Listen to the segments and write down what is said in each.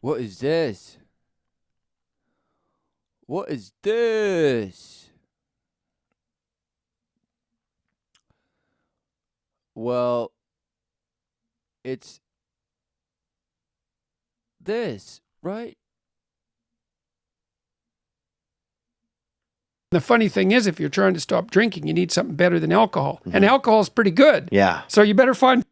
What is this? What is this? Well, it's this, right? The funny thing is, if you're trying to stop drinking, you need something better than alcohol. And alcohol's pretty good. Yeah. So you better find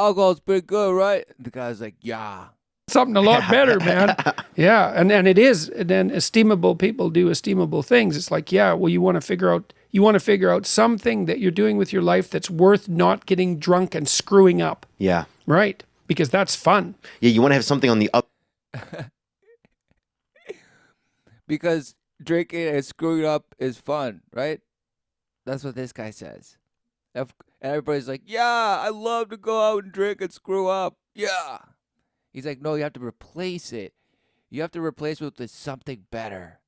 Alcohol's pretty good, right? The guy's like, yeah. something a lot better, man. Yeah. And it is. And then esteemable people do esteemable things. It's like, yeah, well, you want to figure out something that you're doing with your life that's worth not getting drunk and screwing up. Yeah. Right. Because that's fun. Yeah, you want to have something on the up. Because drinking and screwing up is fun, right? That's what this guy says. And everybody's like, yeah, I love to go out and drink and screw up. Yeah. He's like, no, you have to replace it. You have to replace it with something better.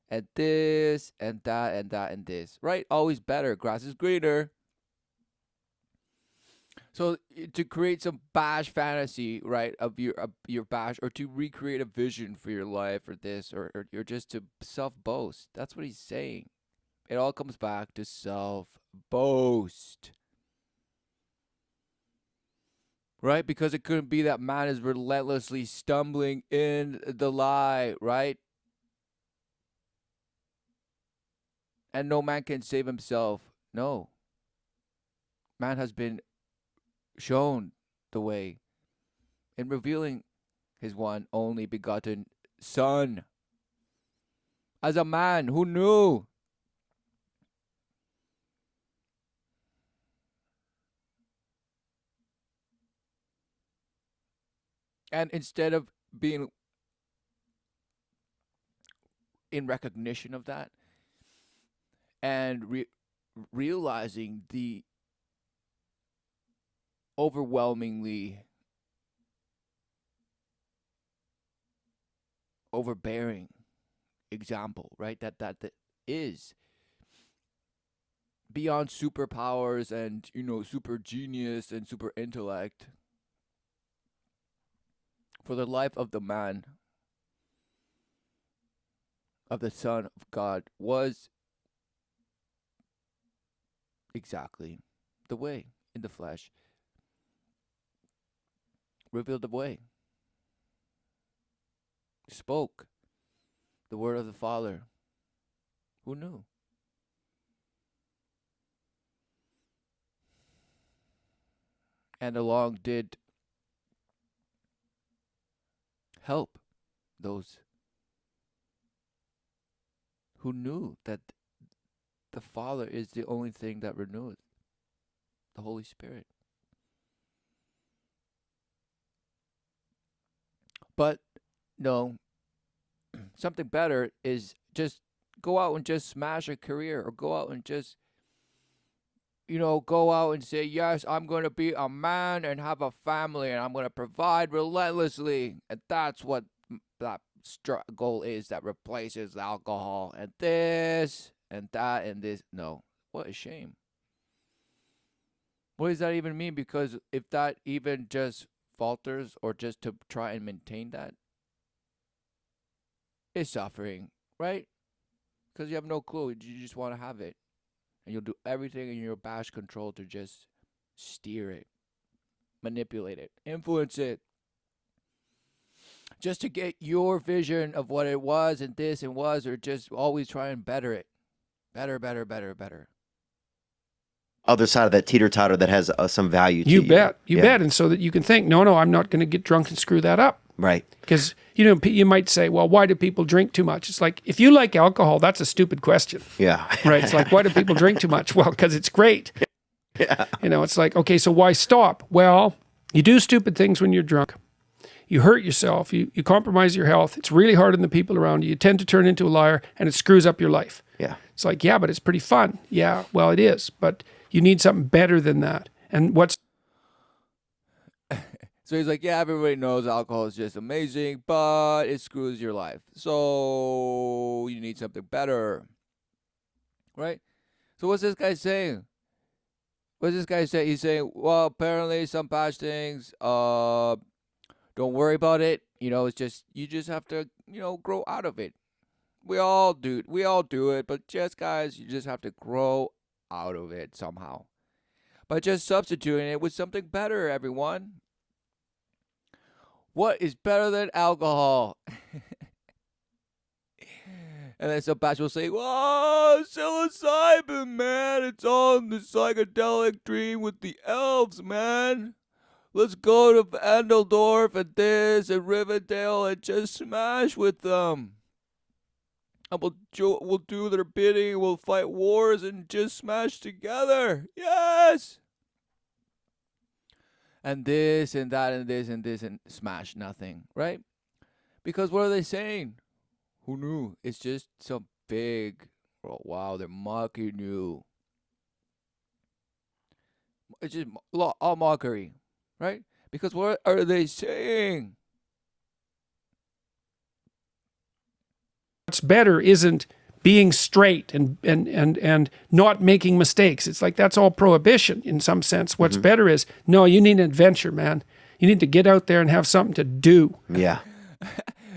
And this and that and that and this. Right? Always better. Grass is greener. So to create some bash fantasy, right, of your bash, or to recreate a vision for your life, or this, or just to self-boast. That's what he's saying. It all comes back to self-boast. Right? Because it couldn't be that man is relentlessly stumbling in the lie, right? And no man can save himself. No. Man has been shown the way in revealing his one only begotten Son. As a man who knew. And instead of being in recognition of that and realizing the overwhelmingly overbearing example, right? That is beyond superpowers and, super genius and super intellect. For the life of the man, of the Son of God, was exactly the way in the flesh. Revealed the way. Spoke the word of the Father. Who knew? And along did help those who knew that the Father is the only thing that reneweth, the Holy Spirit. But no, something better is just go out and just smash a career, or go out and just, go out and say, yes, I'm going to be a man and have a family, and I'm going to provide relentlessly. And that's what that goal is, that replaces the alcohol and this and that and this. No, what a shame. What does that even mean? Because if that even just falters, or just to try and maintain that, is suffering, right? Because you have no clue. You just want to have it. And you'll do everything in your bash control to just steer it, manipulate it, influence it, just to get your vision of what it was and this and was, or just always try and better it. Better. Other side of that teeter-totter that has some value to you. You bet. And so that you can think, no, I'm not going to get drunk and screw that up. Right. Because, you might say, well, why do people drink too much? It's like, if you like alcohol, that's a stupid question. Yeah. Right? It's like, why do people drink too much? Well, because it's great. Yeah. It's like, okay, so why stop? Well, you do stupid things when you're drunk. You hurt yourself. You compromise your health. It's really hard on the people around you. You tend to turn into a liar, and it screws up your life. Yeah. It's like, yeah, but it's pretty fun. Yeah, well, it is. But you need something better than that. And what's... So he's like, yeah, everybody knows alcohol is just amazing, but it screws your life. So you need something better. Right? So what's this guy saying? He's saying, well, apparently some bash things, don't worry about it. It's just you just have to grow out of it. We all do. We all do it, but just guys, you just have to grow out of it somehow. By just substituting it with something better, everyone. What is better than alcohol? And then some batch will say, "Whoa, psilocybin, man! It's on the psychedelic dream with the elves, man. Let's go to Endeldorf and this and Rivendell and just smash with them. And we'll do their bidding. We'll fight wars and just smash together. Yes!" And this and that and this and this and smash nothing, right? Because what are they saying? Who knew? It's just some big, oh, wow, they're mocking you. It's just all mockery, right? Because what are they saying? What's better isn't being straight and not making mistakes. It's like that's all prohibition in some sense. What's better is, no, you need an adventure, man. You need to get out there and have something to do. Yeah.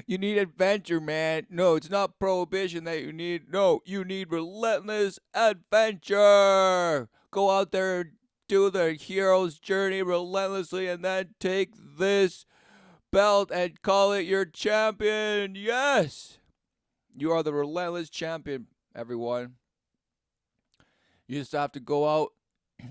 You need adventure, man. No, it's not prohibition that you need. No, you need relentless adventure. Go out there, do the hero's journey relentlessly, and then take this belt and call it your champion. Yes! You are the relentless champion, everyone. You just have to go out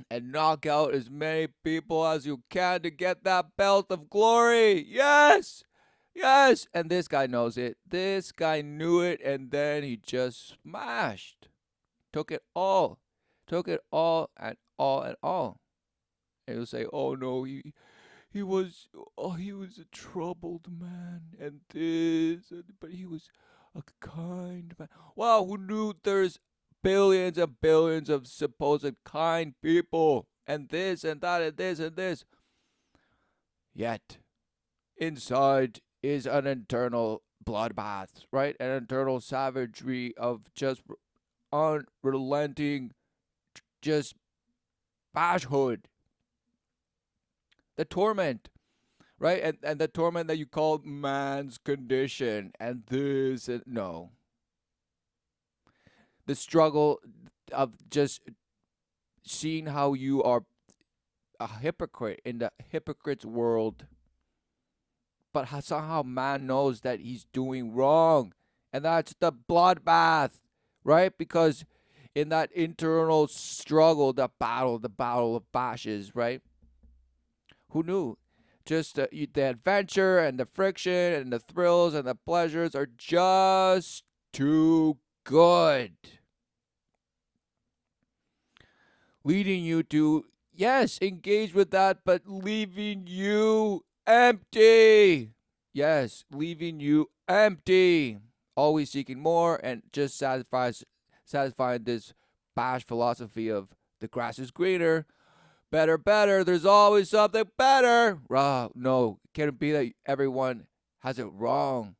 and knock out as many people as you can to get that belt of glory. Yes! Yes! And this guy knows it. This guy knew it, and then he just smashed. Took it all. Took it all and all and all. And he'll say, "Oh no, he was a troubled man, and this, but he was a kind man." Wow, who knew there's billions and billions of supposed kind people, and this and that and this and this. Yet, inside is an internal bloodbath, right? An internal savagery of just unrelenting, just bashhood. The torment, right? And the torment that you call man's condition, and this and no. The struggle of just seeing how you are a hypocrite in the hypocrite's world, but how somehow man knows that he's doing wrong, and that's the bloodbath, right? Because in that internal struggle, the battle of bashes, right? Who knew? Just the adventure and the friction and the thrills and the pleasures are just too good. Leading you to, yes, engage with that, but leaving you empty. Yes, leaving you empty. Always seeking more and just satisfying this bash philosophy of the grass is greener. Better, better. There's always something better. No, it can't be that everyone has it wrong.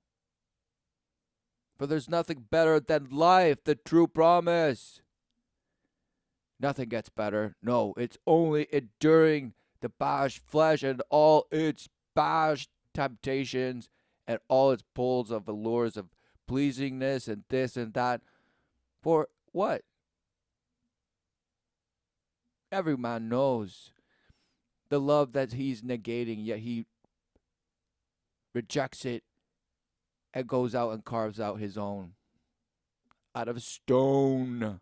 For there's nothing better than life, the true promise. Nothing gets better. No, it's only enduring the bash flesh and all its bash temptations and all its pulls of allures of pleasingness and this and that. For what? Every man knows the love that he's negating, yet he rejects it and goes out and carves out his own out of stone.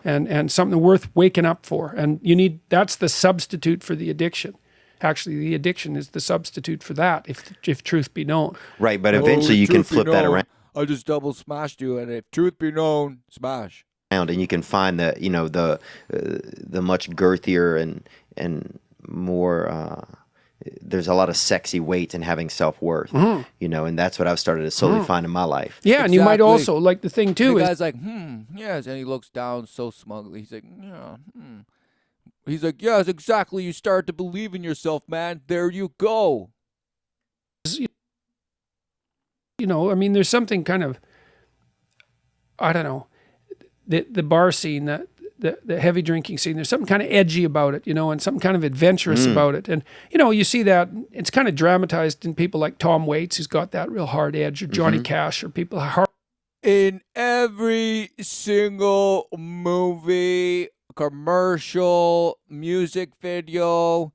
And something worth waking up for. And that's the substitute for the addiction. Actually, the addiction is the substitute for that, if truth be known. Right, but eventually you can flip that around. I just double smashed you, and if truth be known, smash. And you can find the the much girthier and more there's a lot of sexy weight in having self-worth, and that's what I've started to slowly find in my life. Yeah, and you might also, like, the thing too the is, guy's like, yes, and he looks down so smugly. He's like, yeah, He's like, yes, exactly. You start to believe in yourself, man. There you go. I mean, there's something kind of, I don't know, the bar scene, that the heavy drinking scene. There's something kind of edgy about it, and something kind of adventurous about it. And, you see that it's kind of dramatized in people like Tom Waits, who's got that real hard edge, or Johnny Cash, or people hard. In every single movie, commercial, music video,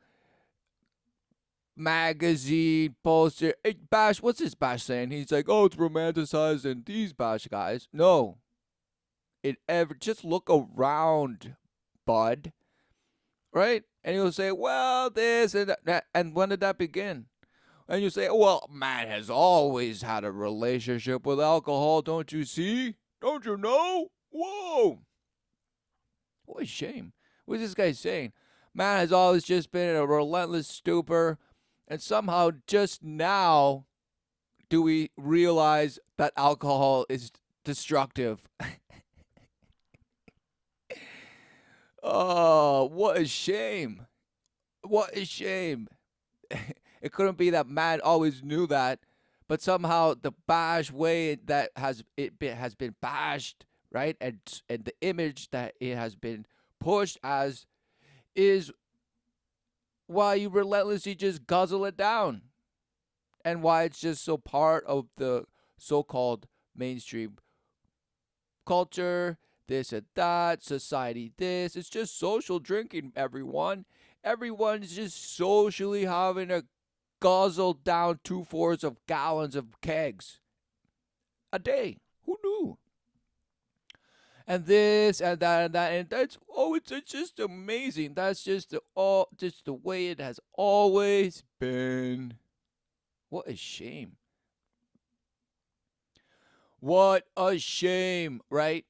magazine, poster. Hey, Bash, what's this Bash saying? He's like, oh, it's romanticizing these Bash guys. No. Just look around, bud. Right? And you'll say, well, this and that. And when did that begin? And you say, well, man has always had a relationship with alcohol, don't you see? Don't you know? Whoa. What a shame. What's this guy saying? Man has always just been in a relentless stupor, and somehow just now do we realize that alcohol is destructive. Oh, what a shame. What a shame. It couldn't be that man always knew that, but somehow the bash way that has been bashed, right? And the image that it has been pushed as is why you relentlessly just guzzle it down, and why it's just so part of the so-called mainstream culture, this and that, society this. It's just social drinking, everyone. Everyone's just socially having a guzzle down 2/4 of gallons of kegs a day. Who knew? And this and that and that, and that's it's just amazing. That's just the way it has always been. What a shame. What a shame, right?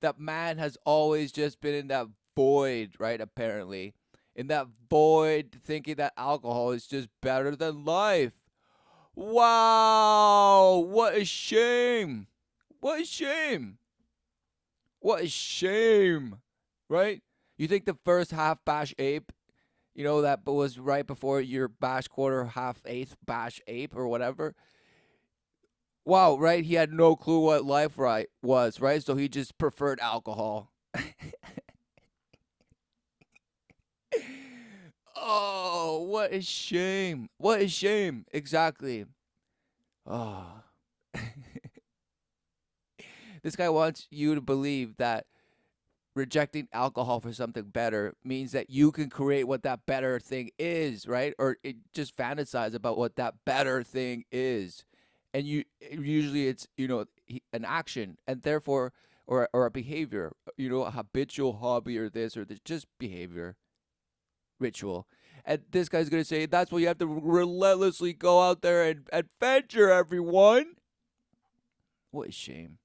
That man has always just been in that void, right? Apparently, in that void, thinking that alcohol is just better than life. Wow, what a shame. What a shame. What a shame, right? You think the first half bash ape, that was right before your bash quarter, half eighth bash ape or whatever. Wow, right? He had no clue what life was, right? So he just preferred alcohol. Oh, what a shame. What a shame. Exactly. Oh. This guy wants you to believe that rejecting alcohol for something better means that you can create what that better thing is, right? Or just fantasize about what that better thing is. And usually it's, an action, and therefore, or a behavior, a habitual hobby, or this or this, just behavior, ritual. And this guy's going to say, that's why you have to relentlessly go out there and adventure, everyone. What a shame.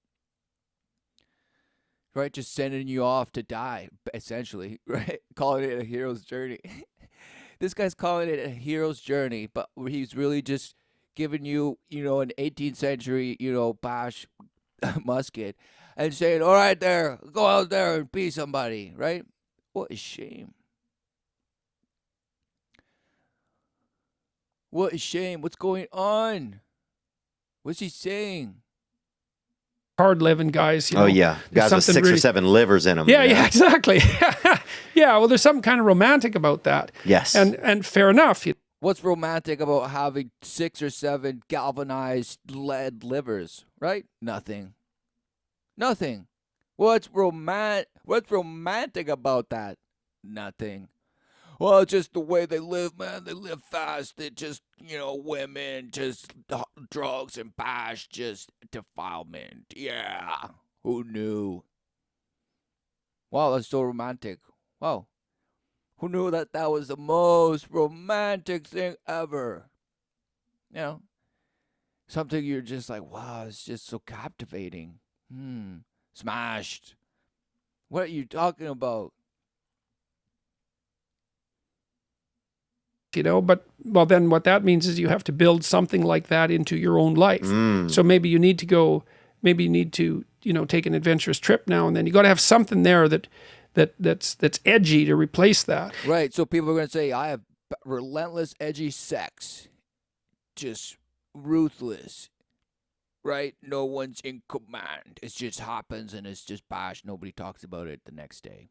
Right? Just sending you off to die, essentially, right? Calling it a hero's journey. This guy's calling it a hero's journey, but he's really just giving you, an 18th century, bash musket and saying, all right, there, go out there and be somebody, right? What a shame. What a shame. What's going on? What's he saying? Hard living guys. Oh yeah, guys with 6 or 7 livers in them. Yeah, exactly. Yeah, well, there's something kind of romantic about that. Yes, and fair enough. What's romantic about having 6 or 7 galvanized lead livers, right? Nothing. What's romantic about that? Nothing. Well, it's just the way they live, man. They live fast. It just, women, just drugs and bash, just defilement. Yeah. Who knew? Wow, that's so romantic. Wow. Who knew that was the most romantic thing ever? Something you're just like, wow, it's just so captivating. Smashed. What are you talking about? But then what that means is you have to build something like that into your own life. So maybe you need to take an adventurous trip now and then. You got to have something there that's edgy to replace that. Right. So people are going to say, I have relentless, edgy sex. Just ruthless. right? No one's in command. It just happens and it's just bash. Nobody talks about it the next day.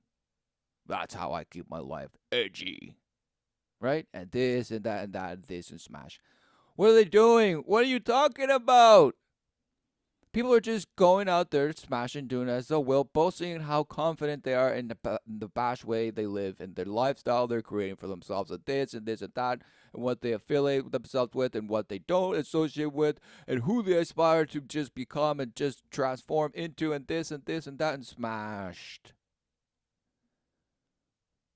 That's how I keep my life edgy, right? And this and that and that and this and smash. What are they doing? What are you talking about? People are just going out there smashing, doing as they will, boasting how confident they are in the bash way they live and their lifestyle they're creating for themselves, and this and this and that, and what they affiliate themselves with and what they don't associate with, and who they aspire to just become and just transform into, and this and this and that, and smashed.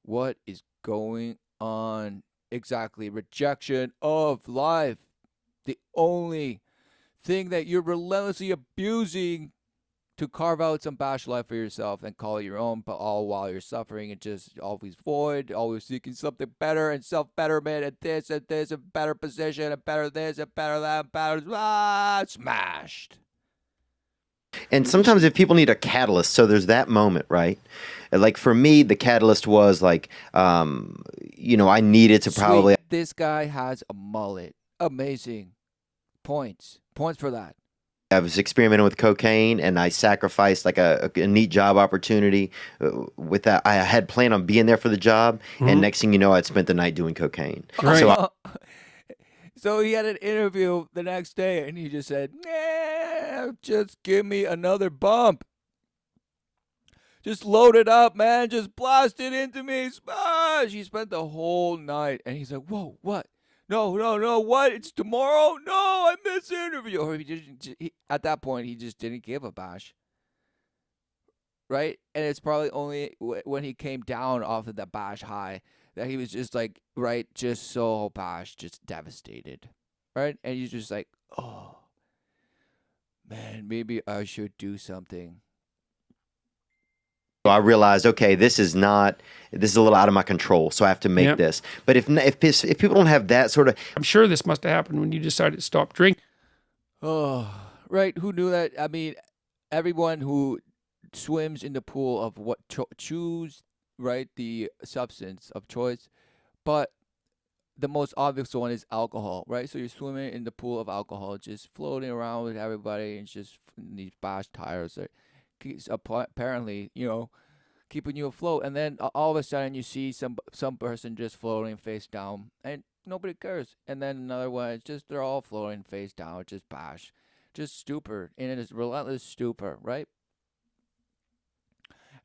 What is going on? Exactly. Rejection of life. The only thing that you're relentlessly abusing to carve out some bash life for yourself and call it your own, but all while you're suffering and just always void, always seeking something better and self betterment and this and better position and better this and better that and better smashed. And sometimes if people need a catalyst, so there's that moment, right? Like for me, the catalyst was like, I needed to probably. Sweet. This guy has a mullet. Amazing. Points. Points for that. I was experimenting with cocaine, and I sacrificed like a neat job opportunity with that. I had planned on being there for the job, and next thing you know, I'd spent the night doing cocaine. Right. So So he had an interview the next day, and he just said, "Nah, just give me another bump. Just load it up, man. Just blast it into me. Smash." He spent the whole night, and he's like, "Whoa, what? No, no, no, what? It's tomorrow? No, I missed the interview." Or he didn't. At that point, he just didn't give a bash, right? And it's probably only when he came down off of that bash high that he was just like, right, just so bash, just devastated, right? And he's just like, "Oh, man, maybe I should do something." I realized, okay, this is a little out of my control, so I have to make Yep. this. But if people don't have that sort of, I'm sure this must have happened when you decided to stop drinking. Oh, right. Who knew that? I mean, everyone who swims in the pool of what choose, right, the substance of choice, but the most obvious one is alcohol, right? So you're swimming in the pool of alcohol, just floating around with everybody, and just these bash tires that keeps apparently, keeping you afloat. And then all of a sudden you see some person just floating face down, and nobody cares. And then another one, it's just they're all floating face down, just bash, just stupor, in this relentless stupor, right?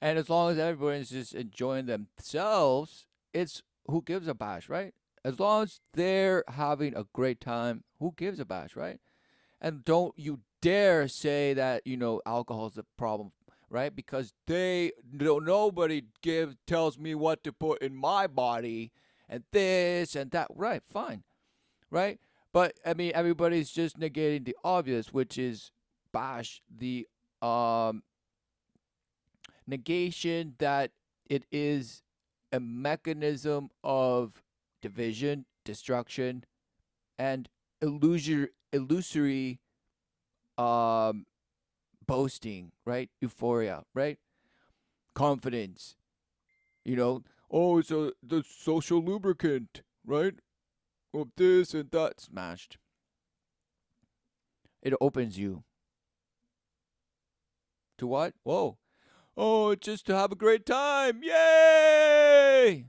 And as long as everybody's just enjoying themselves, it's who gives a bash, right? As long as they're having a great time, who gives a bash, right? And don't you dare say that, alcohol's a problem, right? Because nobody tells me what to put in my body and this and that. Right, fine. Right? But I mean everybody's just negating the obvious, which is bash, the negation that it is a mechanism of division, destruction, and illusory um, boasting, right? Euphoria, right? Confidence, Oh, it's the social lubricant, right? Of this and that smashed. It opens you to what? Whoa. Oh, just to have a great time. Yay!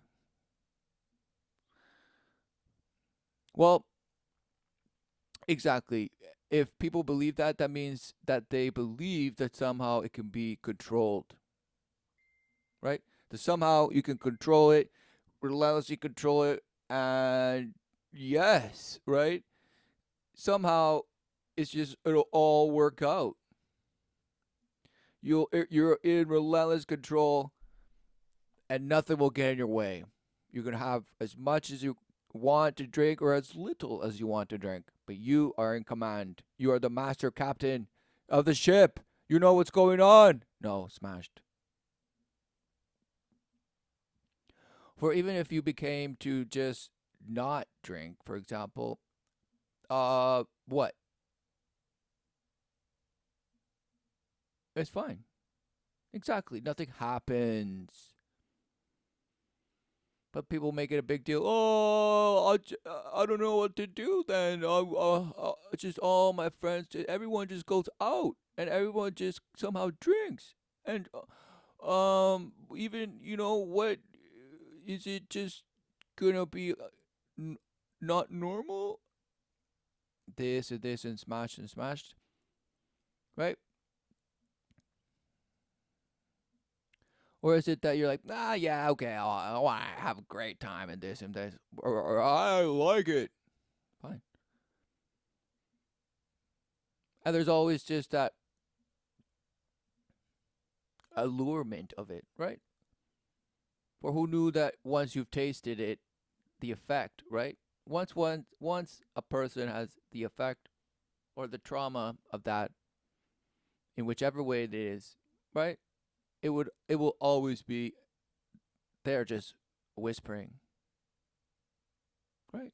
Well, exactly. If people believe that, that means that they believe that somehow it can be controlled, right? That somehow you can control it, relentlessly control it, and yes, right? Somehow it'll all work out. You're in relentless control, and nothing will get in your way. You can have as much as you want to drink or as little as you want to drink, but you are in command. You are the master captain of the ship. You know what's going on. No, smashed. For even if you became to just not drink, for example, what? It's fine. Exactly. Nothing happens. But people make it a big deal. Oh, I don't know what to do then. Just all my friends, everyone just goes out and everyone just somehow drinks. And even what is it just gonna be n- not normal? This and this and smashed, right? Or is it that you're like, yeah, okay, I want to have a great time in this and this, or I like it, fine. And there's always just that allurement of it, right? For who knew that once you've tasted it, the effect, right? Once a person has the effect or the trauma of that, in whichever way it is, right? It will always be there, just whispering, right?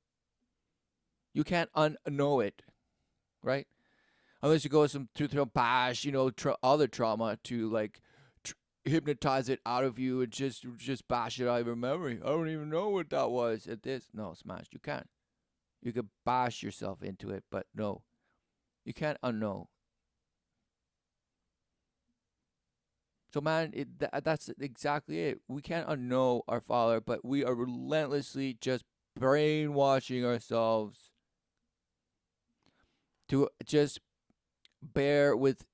You can't unknow it, right? Unless you go through bash, other trauma to like hypnotize it out of you and just bash it out of your memory. I don't even know what that was at this. No, smash. You can't. You could bash yourself into it, but no, you can't unknow. So man, that's exactly it. We can't unknow our Father, but we are relentlessly just brainwashing ourselves to just bear with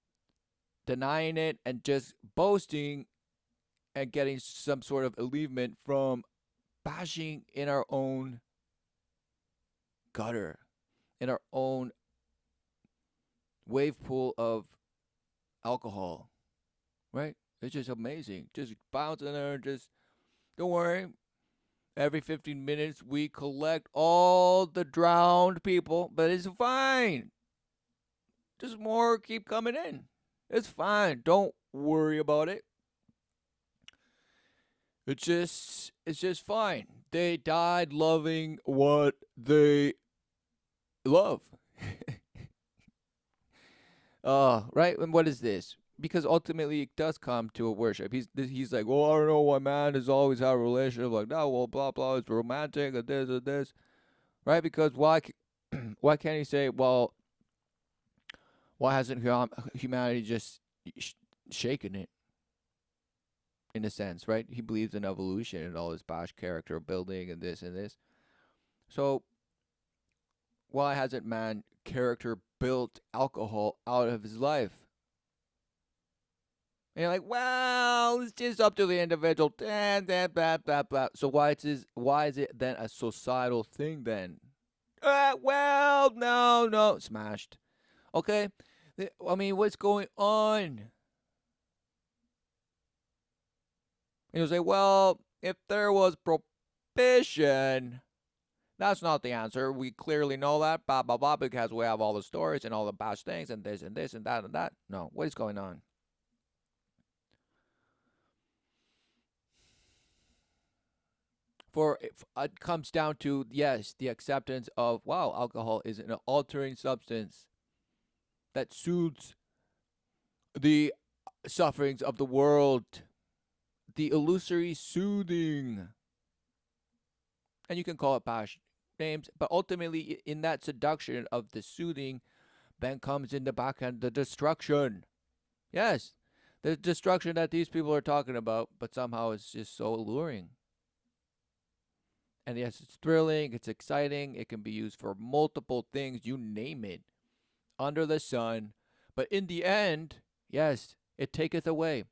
denying it and just boasting and getting some sort of alleviation from bashing in our own gutter, in our own wave pool of alcohol, right? It's just amazing. Just bounce in there and just, don't worry. Every 15 minutes, we collect all the drowned people, but it's fine. Just more keep coming in. It's fine. Don't worry about it. It's just fine. They died loving what they love. Right? And what is this? Because ultimately it does come to a worship. He's like, well, I don't know why man has always had a relationship like that. Well, blah blah, it's romantic and this, right? Because why can't he say, well, why hasn't humanity just shaken it in a sense, right? He believes in evolution and all this bash character building and this and this. So why hasn't man character built alcohol out of his life? And you're like, well, it's just up to the individual. Blah, blah, blah, blah. So why is it then a societal thing then? Well, no, smashed. Okay, I mean, what's going on? And you'll say, well, if there was prohibition, that's not the answer. We clearly know that, blah, blah, blah, because we have all the stories and all the bad things and this and this and that and that. No, what is going on? For it comes down to, yes, the acceptance of, wow, alcohol is an altering substance that soothes the sufferings of the world, the illusory soothing. And you can call it bash names, but ultimately, in that seduction of the soothing, then comes in the back end the destruction. Yes, the destruction that these people are talking about, but somehow it's just so alluring. And yes, it's thrilling, it's exciting, it can be used for multiple things, you name it, under the sun. But in the end, yes, it taketh away.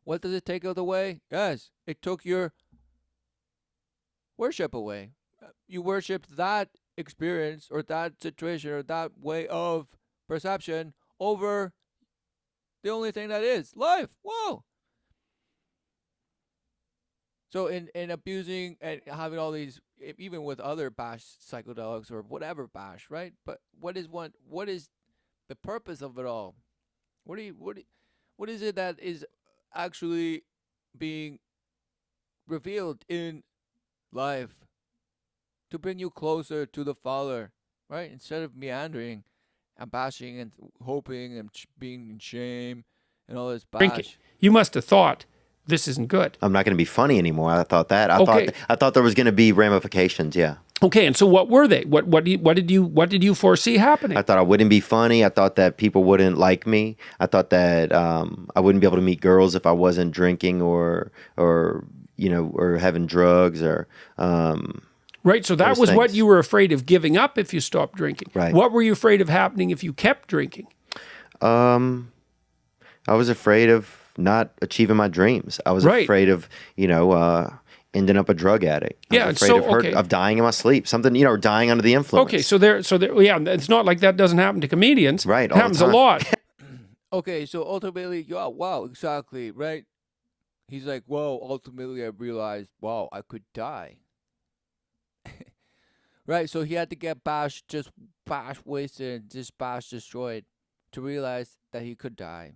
What does it take away? Yes, it took your worship away. You worshipped that experience or that situation or that way of perception over the only thing that is life. Whoa. So in abusing and having all these, even with other bash psychedelics or whatever bash, right? But what is the purpose of it all? What is it that is actually being revealed in life to bring you closer to the Father, right? Instead of meandering and bashing and hoping and being in shame and all this Drinking. bash. You must have thought this isn't good. I'm not going to be funny anymore. I thought that. Okay. I thought there was going to be ramifications. Yeah. Okay, and so what were they? What did you foresee happening? I thought I wouldn't be funny. I thought that people wouldn't like me. I thought that I wouldn't be able to meet girls if I wasn't drinking or having drugs or. Right, so that those was what things. you were afraid of giving up if you stopped drinking. Right. What were you afraid of happening if you kept drinking? I was afraid of not achieving my dreams. I was Right. afraid of ending up a drug addict. I Yeah, was afraid so, of okay. of dying in my sleep. Something, or dying under the influence. Okay, so yeah, it's not like that doesn't happen to comedians. Right, It all the happens a time. lot. Okay, so ultimately, yeah, wow, exactly, right? He's like, well, ultimately I realized, wow, I could die. Right, so he had to get bashed wasted, and just bashed destroyed to realize that he could die.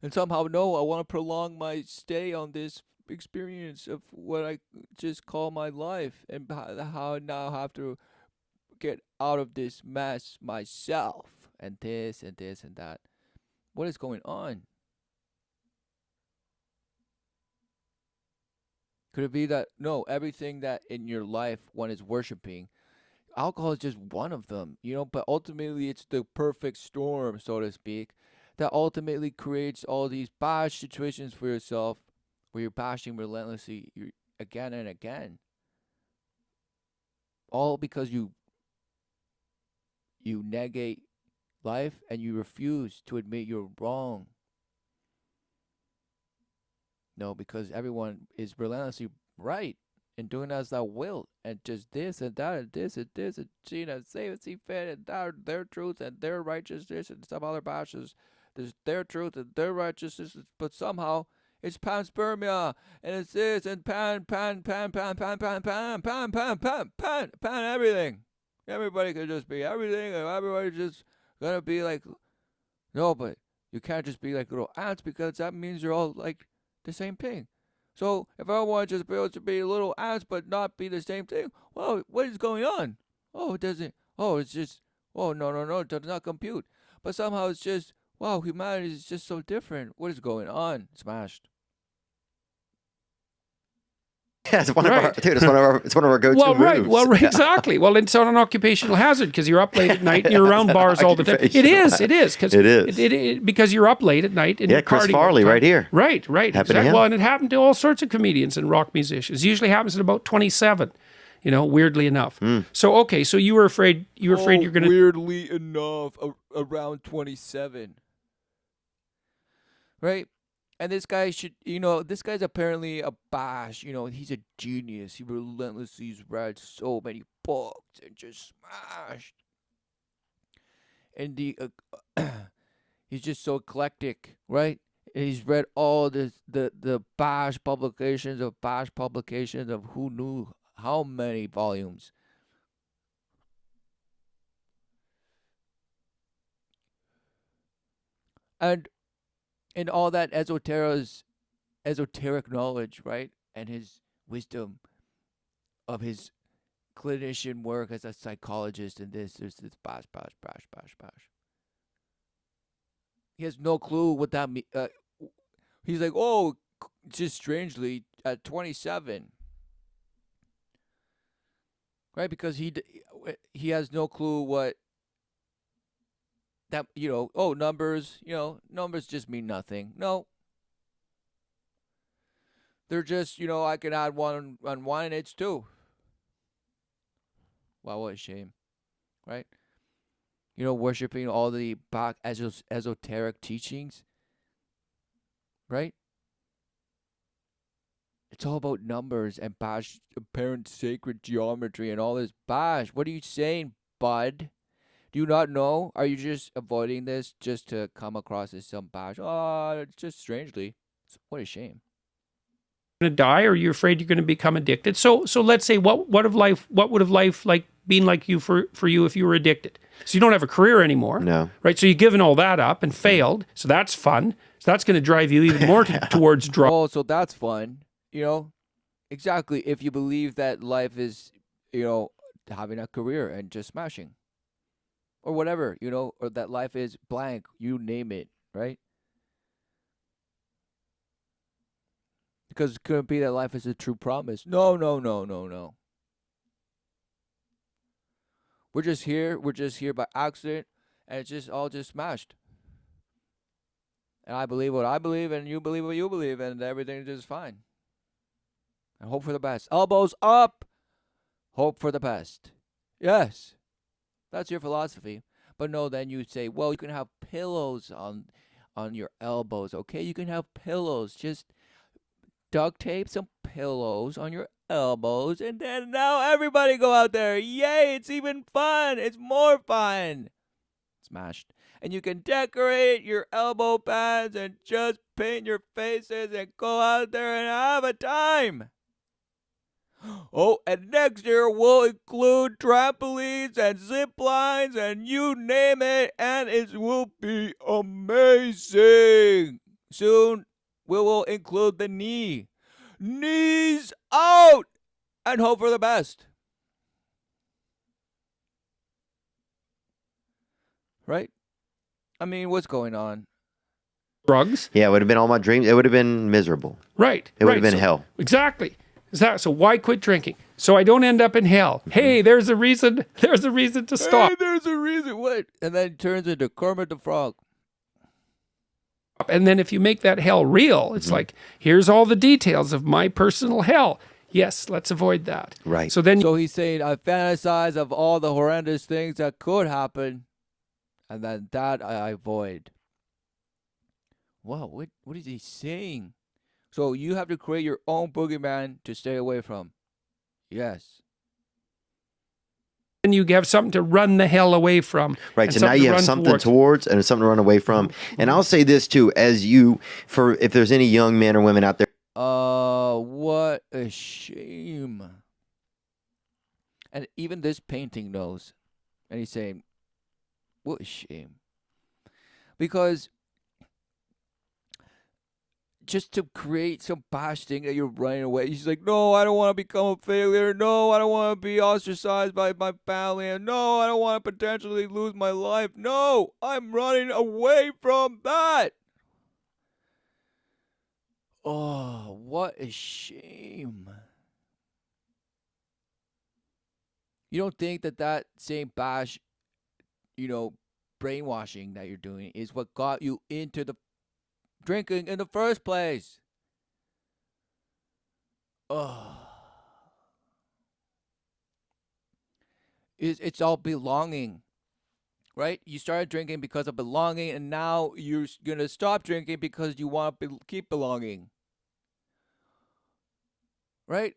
And somehow, no, I want to prolong my stay on this experience of what I just call my life, and how I now have to get out of this mess myself, and this and this and that. What is going on? Could it be that, no, everything that in your life one is worshiping, alcohol is just one of them, but ultimately it's the perfect storm, so to speak, that ultimately creates all these bash situations for yourself where you're bashing relentlessly again and again. All because you negate life and you refuse to admit you're wrong. No, because everyone is relentlessly right and doing as thou wilt, and just this and that and this and this and say and see fit, and that their truth and their righteousness, and some other bashes. There's their truth and their righteousness, but somehow it's panspermia and it's this and pan everything. Everybody could just be everything, and everybody's just gonna be like, no, but you can't just be like little ants, because that means you're all like the same thing. So if I want to just be able to be little ants but not be the same thing, well, what is going on? Oh, it doesn't. Oh, it's just. Oh, no, it does not compute. But somehow it's just, wow, humanity is just so different. What is going on? Smashed. Yeah, it's one of our Right. dude. It's one of our go-to Well, right. moves. Well, right, Yeah. exactly. Well, it's not an occupational hazard because you're up late at night and you're around bars all the time. It Occupational. is. Cause It is. because you're up late at night and Yeah, you're Chris partying all Farley the time. right here. Right. Happened to Exactly. him. Well, and it happened to all sorts of comedians and rock musicians. It usually happens at about 27. Weirdly enough. So okay, so you were afraid. You're going to. Weirdly enough, around 27. Right? And this guy this guy's apparently a bash. He's a genius. He relentlessly has read so many books and just smashed. And he's just so eclectic, right? And he's read all the bash publications of who knew how many volumes. And in all that esoteric knowledge, right? And his wisdom of his clinician work as a psychologist, and there's this bash. He has no clue what that means. He's like, oh, just strangely, at 27, right? Because he has no clue what that, oh, numbers, numbers just mean nothing. No. They're just, I can add one on one and it's two. Wow, what a shame, right? Worshiping all the back esoteric teachings, right? It's all about numbers and bash, apparent sacred geometry and all this bash. What are you saying, bud? Do you not know? Are you just avoiding this just to come across as some bash? Oh, it's just strangely. What a shame. To die, or you're afraid you're going to become addicted. So let's say what would have life like been like you for you if you were addicted? So you don't have a career anymore. No. Right? So you've given all that up and failed. So that's fun. So that's going to drive you even more towards drugs. Oh, so that's fun. Exactly. If you believe that life is, having a career and just smashing. Or whatever, or that life is blank, you name it, right? Because it couldn't be that life is a true promise. No, no, no, no, no. We're just here. We're just here by accident, and it's just all just smashed. And I believe what I believe, and you believe what you believe, and everything's just fine. And hope for the best. Elbows up. Hope for the best. Yes, that's your philosophy. But no, then you say, well, you can have pillows on your elbows. Okay, you can have pillows. Just duct tape some pillows on your elbows, and then now everybody go out there. Yay, it's even fun. It's more fun. Smashed. And you can decorate your elbow pads and just paint your faces and go out there and have a time. Oh, and next year we'll include trampolines and zip lines and you name it, and it will be amazing. Soon we will include the knee. Knees out and hope for the best. Right? I mean, what's going on? Drugs. Yeah, it would have been all my dreams. It would have been miserable. Right. It would have been hell. Exactly. So why quit drinking? So I don't end up in hell. Hey, there's a reason. There's a reason to stop. Hey, there's a reason. What? And then it turns into Kermit the Frog. And then if you make that hell real, it's like, here's all the details of my personal hell. Yes, let's avoid that. Right. So then, So he's saying, I fantasize of all the horrendous things that could happen, and then that I avoid. Wow, what is he saying? So you have to create your own boogeyman to stay away from. Yes. you have something to run the hell away from. Right. So now you have something towards and something to run away from. And I'll say this too, if there's any young men or women out there. What a shame. And even this painting knows. And he's saying, what a shame. Because just to create some bash thing that you're running away. He's like, no, I don't want to become a failure. No, I don't want to be ostracized by my family. And no, I don't want to potentially lose my life. No, I'm running away from that. Oh, what a shame. You don't think that same bash, brainwashing that you're doing is what got you into the drinking in the first place? Oh. It's all belonging, right? You started drinking because of belonging, and now you're going to stop drinking because you want to keep belonging. Right?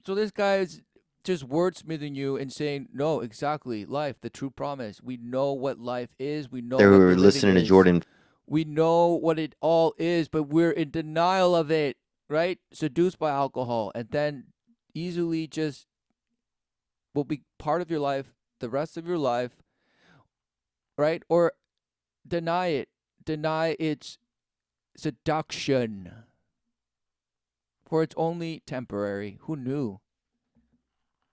So this guy is just wordsmithing you and saying, no, exactly, life, the true promise. We know what life is. We know They what were the listening to is. Jordan. We know what it all is, but we're in denial of it, right? Seduced by alcohol, and then easily just will be part of your life the rest of your life, right? Or deny it. Deny its seduction. For it's only temporary. Who knew?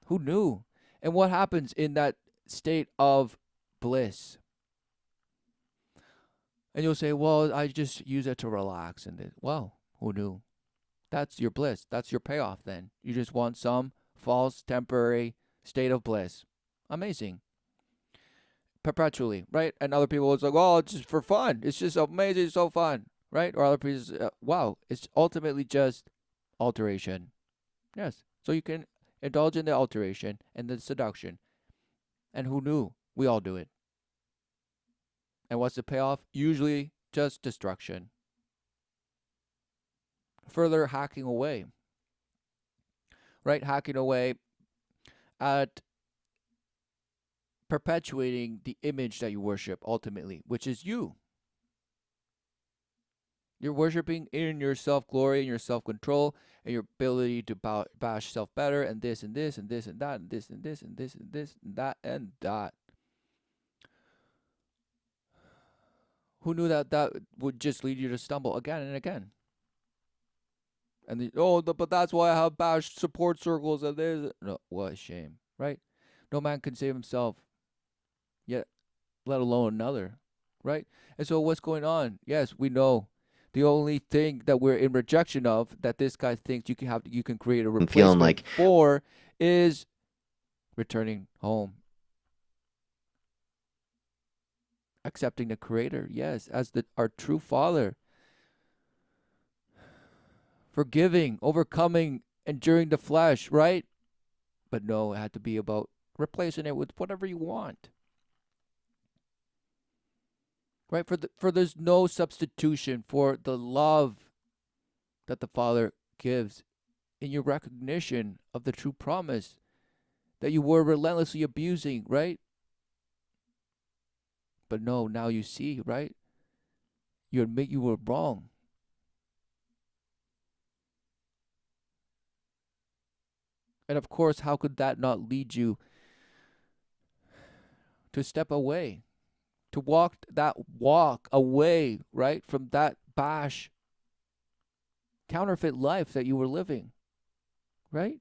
Who knew? And what happens in that state of bliss? And you'll say, well, I just use it to relax. And well, who knew? That's your bliss. That's your payoff then. You just want some false, temporary state of bliss. Amazing. Perpetually, right? And other people will say, well, it's just for fun. It's just amazing. It's so fun, right? Or other people say, wow, it's ultimately just alteration. Yes. So you can indulge in the alteration and the seduction. And who knew? We all do it. And what's the payoff? Usually just destruction. Further hacking away. Right? Hacking away at perpetuating the image that you worship ultimately, which is you. You're worshiping in your self-glory and your self-control and your ability to bash self better and this and this and this and that and this and this and this and this and that and that. Who knew that would just lead you to stumble again and again? And but that's why I have bash support circles and this. No, what a shame, right? No man can save himself, yet let alone another, right? And so what's going on? Yes, we know The only thing that we're in rejection of, that this guy thinks you can create a And feeling replacement like for, is returning home, accepting the Creator, yes, as our true Father, forgiving, overcoming, enduring the flesh, right? But no, it had to be about replacing it with whatever you want. Right? For there's no substitution for the love that the Father gives in your recognition of the true promise that you were relentlessly abusing, right? But no, now you see, right? You admit you were wrong. And of course, how could that not lead you to step away, to walk away, right, from that counterfeit life that you were living, right?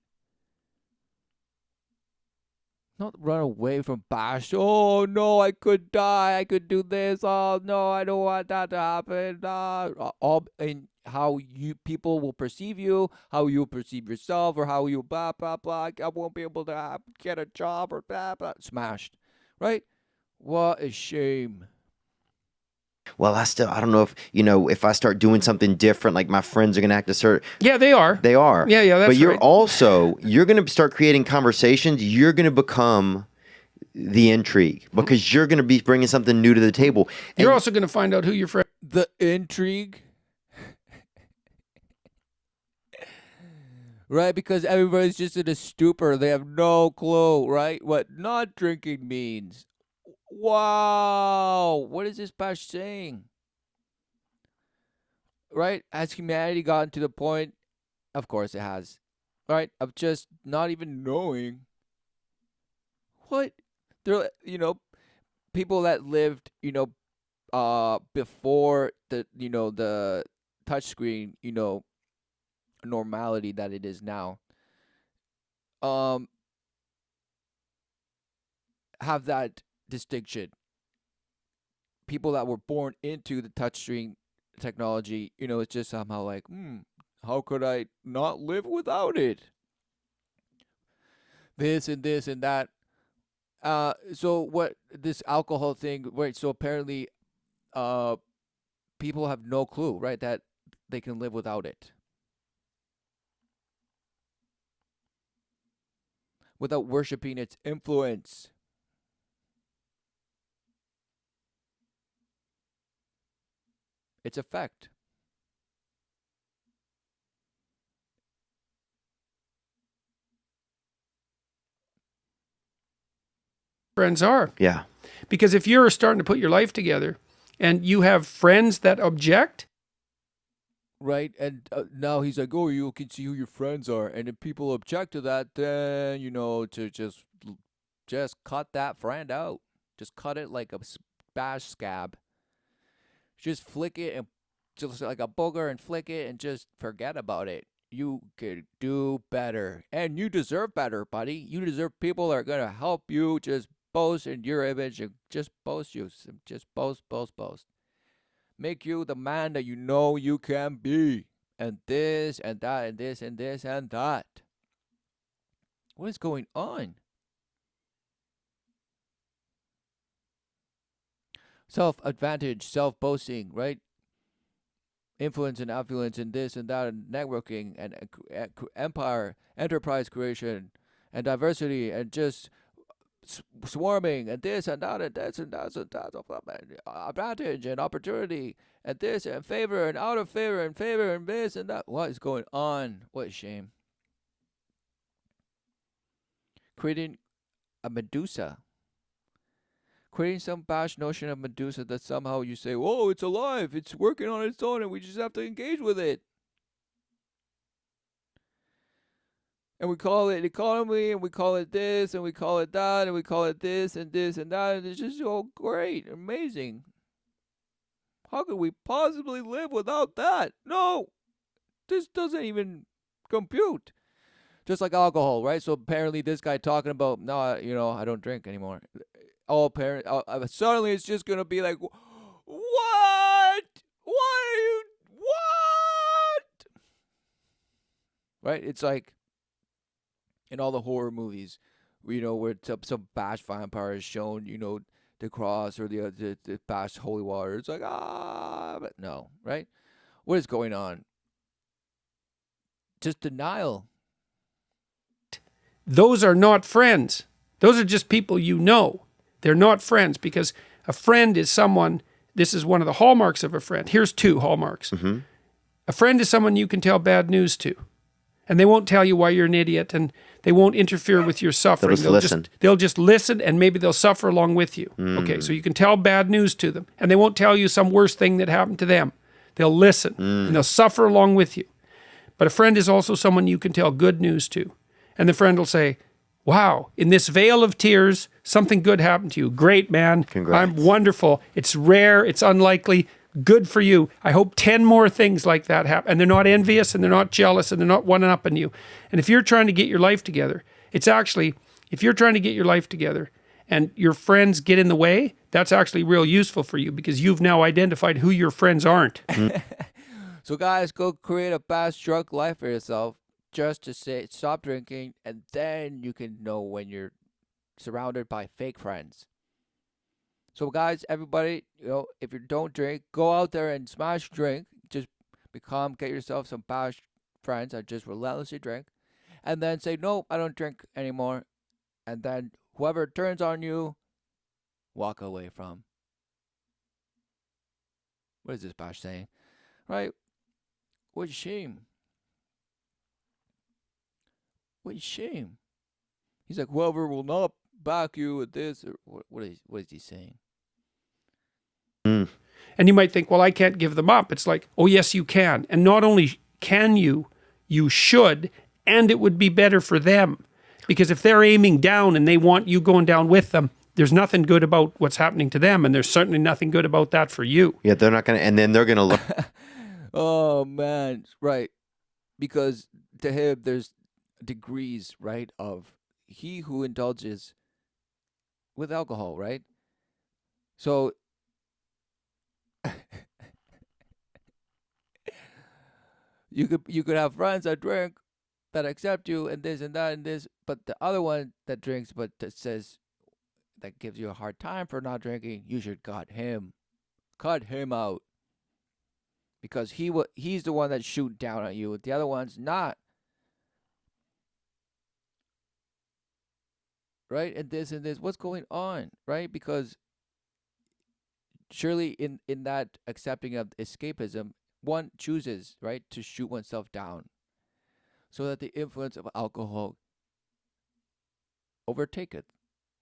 Not run away from bash. Oh no, I could die. I could do this. Oh no, I don't want that to happen. All in how you people will perceive you, how you perceive yourself, or how you blah blah blah. I won't be able to get a job or blah blah. Smashed, right? What a shame. well, I don't know if, if I start doing something different, like my friends are going to act a certain, Yeah, they are. they are. Yeah, that's But you're right. also, you're going to start creating conversations. You're going to become the intrigue because you're going to be bringing something new to the table. You're And also going to find out who your friend. The intrigue. Right, because everybody's just in a stupor. They have no clue, right, what not drinking means. Wow, what is this Bash saying? Right, has humanity gotten to the point? Of course it has. Right, of just not even knowing what they're, people that lived, before the touchscreen, normality that it is now. Have that distinction. People that were born into the touchscreen technology, it's just somehow like, how could I not live without it? This and this and that. So what this alcohol thing, right? So apparently, people have no clue, right, that they can live without it, without worshiping its influence. Its effect. Friends are. yeah, Because if you're starting to put your life together and you have friends that object, Right, and now he's like, "Oh, you can see who your friends are," and if people object to that, then to just cut that friend out, just cut it like a bash scab, just flick it and just like a booger and flick it and just forget about it. You could do better, and you deserve better, buddy. You deserve people that are gonna help you just boast in your image and just boast you, just boast, boast, boast. Make you the man that you know you can be. And this and that and this and this and that. What is going on? Self advantage, self boasting, right? Influence and affluence and this and that and networking and empire, enterprise creation and diversity and just swarming and this and that and this and that and that advantage and opportunity and this and favor and out of favor and this and that. What is going on? What a shame. Creating a Medusa. Creating some bash notion of Medusa that somehow you say, "Whoa, it's alive, it's working on its own, and we just have to engage with it." And we call it economy, and we call it this, and we call it that, and we call it this and that, and it's just all great, amazing. How could we possibly live without that? No, this doesn't even compute. Just like alcohol, right? So apparently, this guy talking about, no, I don't drink anymore. Oh, apparently, suddenly it's just gonna be like, what? What are you? right? It's like in all the horror movies, where some bash vampire is shown, the cross or the bash holy water. It's like, but no, right? What is going on? Just denial. Those are not friends. Those are just people you know. They're not friends, because a friend is someone, this is one of the hallmarks of a friend. Here's 2 hallmarks. A friend is someone you can tell bad news to. And they won't tell you why you're an idiot, and they won't interfere with your suffering. They'll just listen, and maybe they'll suffer along with you. Okay, so you can tell bad news to them, and they won't tell you some worse thing that happened to them. They'll listen, and they'll suffer along with you. But a friend is also someone you can tell good news to. And the friend will say, wow, in this vale of tears, something good happened to you. Great, man. Congrats. I'm wonderful. It's rare. It's unlikely. Good for you. I hope 10 more things like that happen. And they're not envious, and they're not jealous, and they're not one-upping you. And if you're trying to get your life together, it's actually, if you're trying to get your life together and your friends get in the way, that's actually real useful for you, because you've now identified who your friends aren't. So guys, go create a fast drunk life for yourself, just to say stop drinking, and then you can know when you're surrounded by fake friends. So guys, everybody, if you don't drink, go out there and smash drink. Just get yourself some fast friends that just relentlessly drink, and then say, nope, I don't drink anymore. And then whoever turns on you, walk away from. What is this Bash saying? Right? What a shame. What a shame. He's like, whoever will not back you with this, or what is he saying? And you might think, well, I can't give them up. It's like, oh, yes, you can. And not only can you should, and it would be better for them. Because if they're aiming down and they want you going down with them, there's nothing good about what's happening to them. And there's certainly nothing good about that for you. Yeah, they're not going to, and then they're going to look. Oh, man. Right. Because to him, there's degrees, right, of he who indulges with alcohol, right? So you could have friends that drink, that accept you, and this and that and this, but the other one that drinks but that gives you a hard time for not drinking, you should cut him out, because he's the one that's shooting down at you. The other one's not. Right? And this, what's going on, right? Because surely in that accepting of escapism, one chooses, right, to shoot oneself down, so that the influence of alcohol overtaketh.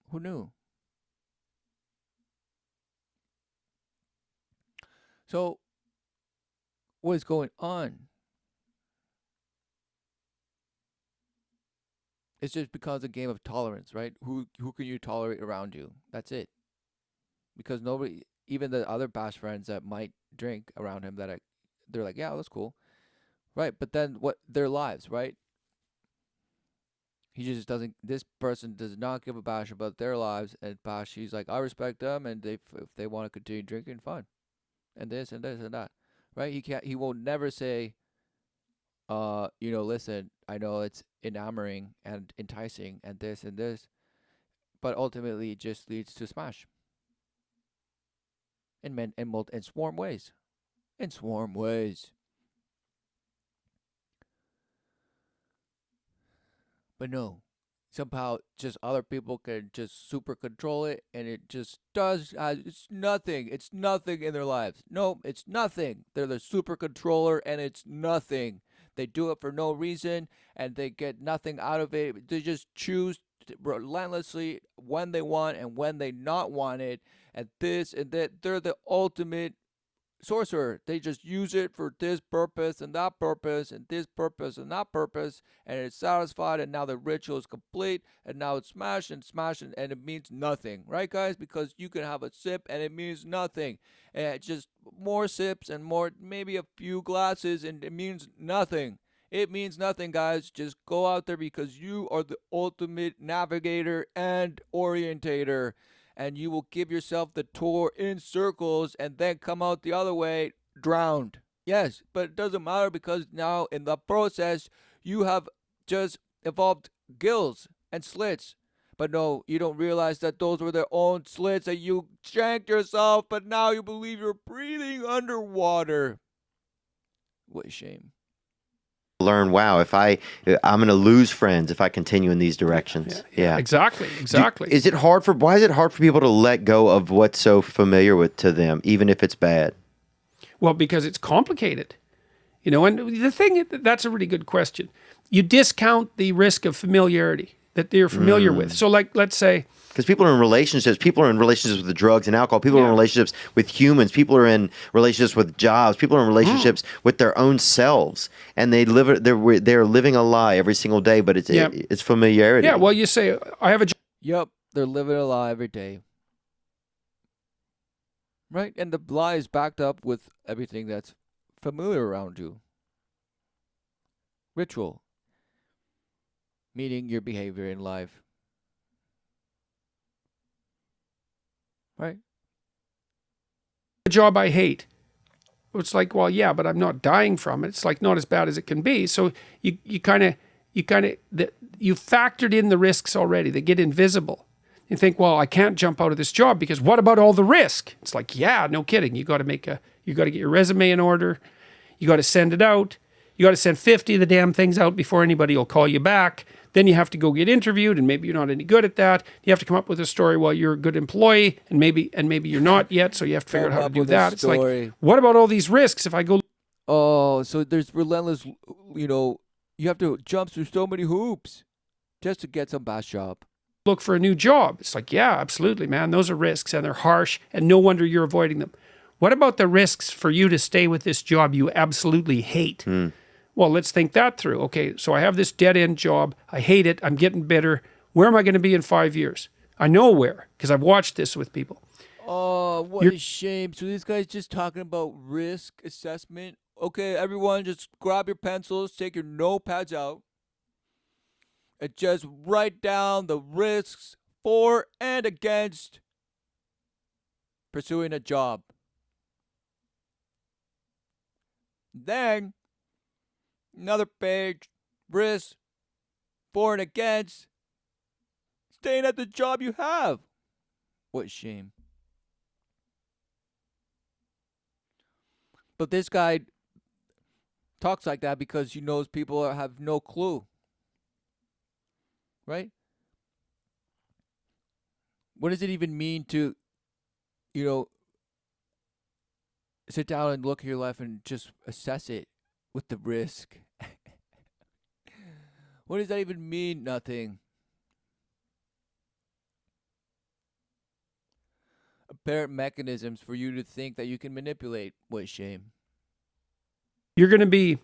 Who knew? So what is going on? It's just because a game of tolerance, right? Who can you tolerate around you? That's it. Because nobody, even the other bash friends that might drink around him, they're like, yeah, that's cool, right? But then what? Their lives, right? He just doesn't. This person does not give a bash about their lives, and bash. He's like, I respect them, and if they want to continue drinking, fine, and this and this and that, right? He will never say, listen, I know it's enamoring and enticing and this, but ultimately it just leads to smash. In swarm ways. In swarm ways. But no, somehow just other people can just super control it, and it just does. It's nothing. It's nothing in their lives. No, it's nothing. They're the super controller, and it's nothing. They do it for no reason, and they get nothing out of it. They just choose relentlessly when they want and when they not want it, and this and that. They're the ultimate sorcerer. They just use it for this purpose and that purpose and this purpose and that purpose, and it's satisfied, and now the ritual is complete, and now it's smashed and smashed, and it means nothing, right, guys? Because you can have a sip and it means nothing, and it's just more sips and more, maybe a few glasses, and it means nothing. It means nothing, guys. Just go out there, because you are the ultimate navigator and orientator, and you will give yourself the tour in circles and then come out the other way drowned. Yes, but it doesn't matter, because now in the process, you have just evolved gills and slits. But no, you don't realize that those were their own slits that you shanked yourself, but now you believe you're breathing underwater. What a shame. Learn, wow, if I'm going to lose friends if I continue in these directions. Yeah. Exactly. Why is it hard for people to let go of what's so familiar to them, even if it's bad? Well, because it's complicated. You know, and the thing, that's a really good question. You discount the risk of familiarity that they're familiar with. So like, let's say, because people are in relationships with the drugs and alcohol. People are in relationships with humans. People are in relationships with jobs. People are in relationships with their own selves, and they're living a lie every single day. But it's familiarity. Yeah. Well, you say, I have a job. Yep, they're living a lie every day. Right? And the lie is backed up with everything that's familiar around you. Ritual, meaning your behavior in life. Right? A job I hate. It's like, well, yeah, but I'm not dying from it. It's like not as bad as it can be. So you factored in the risks already. They get invisible. You think, well, I can't jump out of this job because what about all the risk? It's like, yeah, no kidding. You got to get your resume in order. You got to send it out. You got to send 50 of the damn things out before anybody will call you back. Then you have to go get interviewed, and maybe you're not any good at that. You have to come up with a story while you're a good employee, and maybe you're not yet, so you have to figure out how to do that. It's like, what about all these risks if I go? Oh, so there's relentless, you have to jump through so many hoops just to get some bad job. Look for a new job. It's like, yeah, absolutely, man. Those are risks, and they're harsh, and no wonder you're avoiding them. What about the risks for you to stay with this job you absolutely hate? Well, let's think that through. Okay, so I have this dead-end job. I hate it. I'm getting bitter. Where am I going to be in 5 years? I know where, because I've watched this with people. Oh, what a shame. So this guy's just talking about risk assessment. Okay, everyone, just grab your pencils, take your notepads out, and just write down the risks for and against pursuing a job. Then, another page, risks for and against staying at the job you have. What a shame. But this guy talks like that because he knows people have no clue. Right? What does it even mean to, sit down and look at your life and just assess it with the risk? What does that even mean? Nothing. Apparent mechanisms for you to think that you can manipulate. What a shame. You're going to be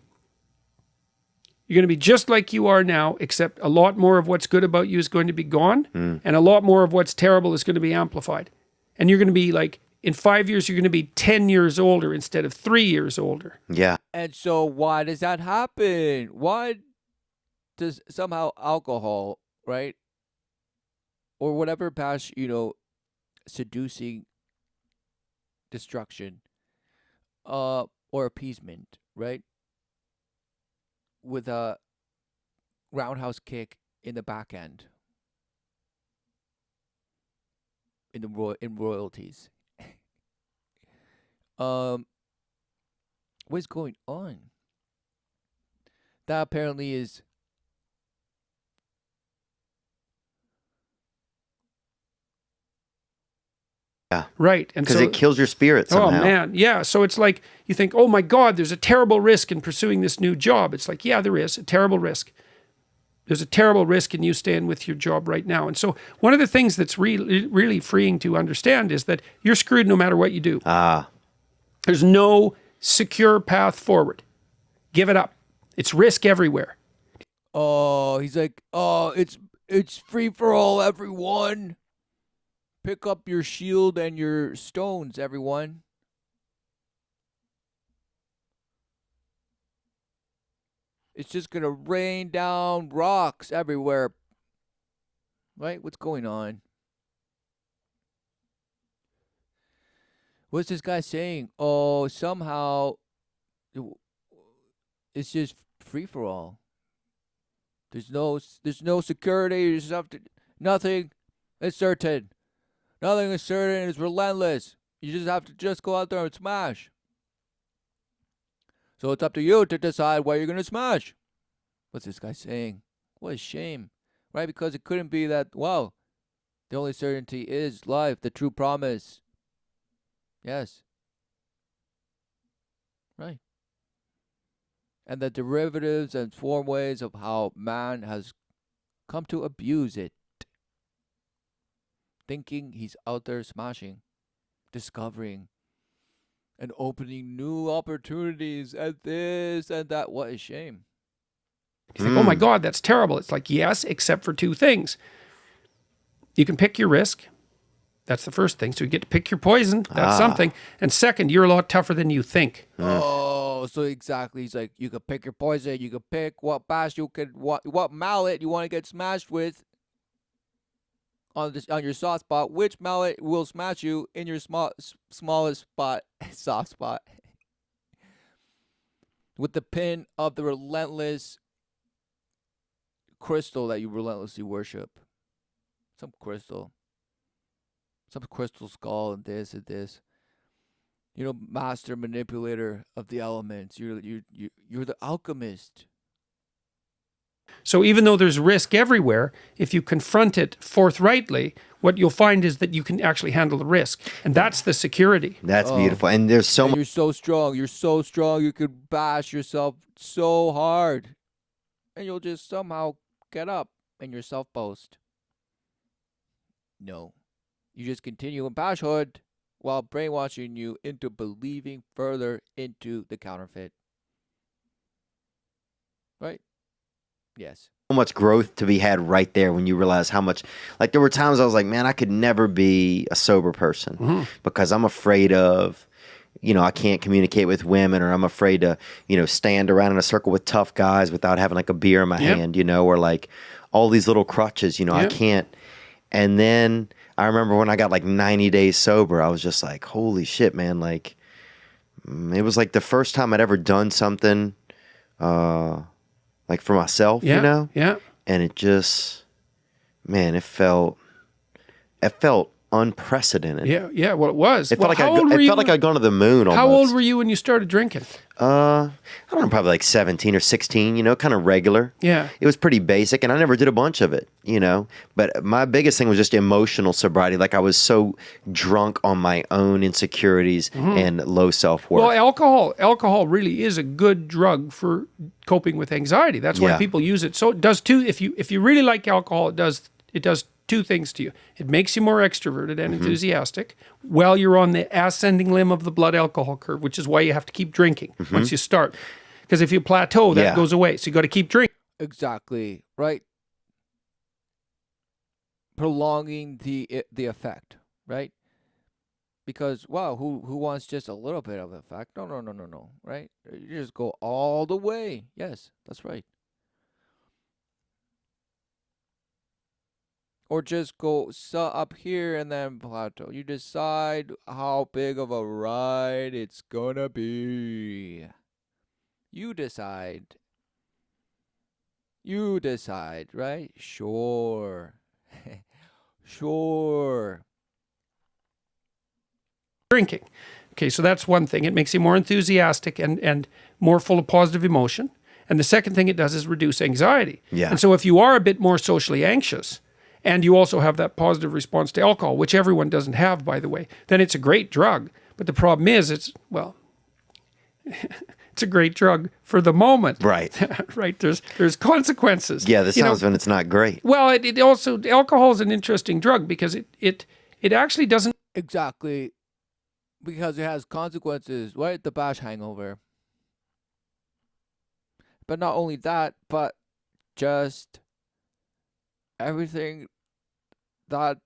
just like you are now, except a lot more of what's good about you is going to be gone, and a lot more of what's terrible is going to be amplified. And you're going to be like, in 5 years, you're going to be 10 years older instead of 3 years older. Yeah. And so why does that happen? Why does somehow alcohol, right? Or whatever past, seducing destruction, or appeasement, right? With a roundhouse kick in the back end, in royalties. What's going on? That apparently is right. And because it kills your spirit somehow. Oh man, yeah. So it's like you think, oh my God, there's a terrible risk in pursuing this new job. It's like, yeah, there is a terrible risk. There's a terrible risk in you staying with your job right now. And so one of the things that's really, really freeing to understand is that you're screwed no matter what you do. There's no secure path forward. Give it up. It's risk everywhere. Oh, he's like, oh, it's free for all, everyone. Pick up your shield and your stones, everyone. It's just going to rain down rocks everywhere. Right? What's going on? What's this guy saying? Oh, somehow it's just free for all. There's no security. You just have to. Nothing is certain. Nothing is certain. It's relentless. You just have to just go out there and smash. So it's up to you to decide what you're gonna smash. What's this guy saying? What a shame, right? Because it couldn't be that. Wow, the only certainty is life, the true promise. Yes, right. And the derivatives and form ways of how man has come to abuse it, thinking he's out there smashing, discovering, and opening new opportunities and this and that. What a shame. You think, oh my God, that's terrible. It's like, yes, except for two things. You can pick your risk. That's the first thing. So you get to pick your poison. That's something. And second, you're a lot tougher than you think. Oh, so exactly. He's like, you could pick your poison. You could pick what bash you could, what mallet you want to get smashed with on your soft spot. Which mallet will smash you in your smallest spot, soft spot, with the pin of the relentless crystal that you relentlessly worship. Some crystal skull and this and this. You know, master manipulator of the elements. You're the alchemist. So even though there's risk everywhere, if you confront it forthrightly, what you'll find is that you can actually handle the risk. And that's the security. That's beautiful. And there's so much. You're so strong. You're so strong. You could bash yourself so hard. And you'll just somehow get up and your self boast. No. You just continue in bash hood while brainwashing you into believing further into the counterfeit. Right? Yes. So much growth to be had right there when you realize how much, like there were times I was like, man, I could never be a sober person because I'm afraid of, I can't communicate with women, or I'm afraid to, stand around in a circle with tough guys without having like a beer in my hand, or like all these little crutches, I can't. And then I remember when I got like 90 days sober, I was just like, holy shit, man. Like it was like the first time I'd ever done something, like for myself, Yeah. and it just, man, it felt unprecedented. Yeah. Well, it was. It felt like I'd gone to the moon almost. How old were you when you started drinking? I don't know, probably like 17 or 16, kind of regular. Yeah. It was pretty basic, and I never did a bunch of it, But my biggest thing was just emotional sobriety. Like I was so drunk on my own insecurities and low self-worth. Well, alcohol really is a good drug for coping with anxiety. That's why people use it. So it does too. If you really like alcohol, it does two things to you. It makes you more extroverted and enthusiastic while you're on the ascending limb of the blood alcohol curve, which is why you have to keep drinking once you start. Because if you plateau, that goes away. So you got to keep drinking. Exactly. Right? Prolonging the effect, right? Because, wow, who wants just a little bit of effect? No, right? You just go all the way. Yes, that's right. Or just go up here and then plateau. You decide how big of a ride it's gonna be. You decide. Right? Sure. Sure. Drinking. Okay, so that's one thing. It makes you more enthusiastic and more full of positive emotion. And the second thing it does is reduce anxiety. Yeah. And so if you are a bit more socially anxious, and you also have that positive response to alcohol, which everyone doesn't have, by the way, then it's a great drug. But the problem is it's a great drug for the moment. Right. Right. There's consequences. Yeah, the sounds when it's not great. Well, it also, alcohol is an interesting drug because it actually doesn't. Exactly. Because it has consequences, right? The bash hangover. But not only that, but just everything that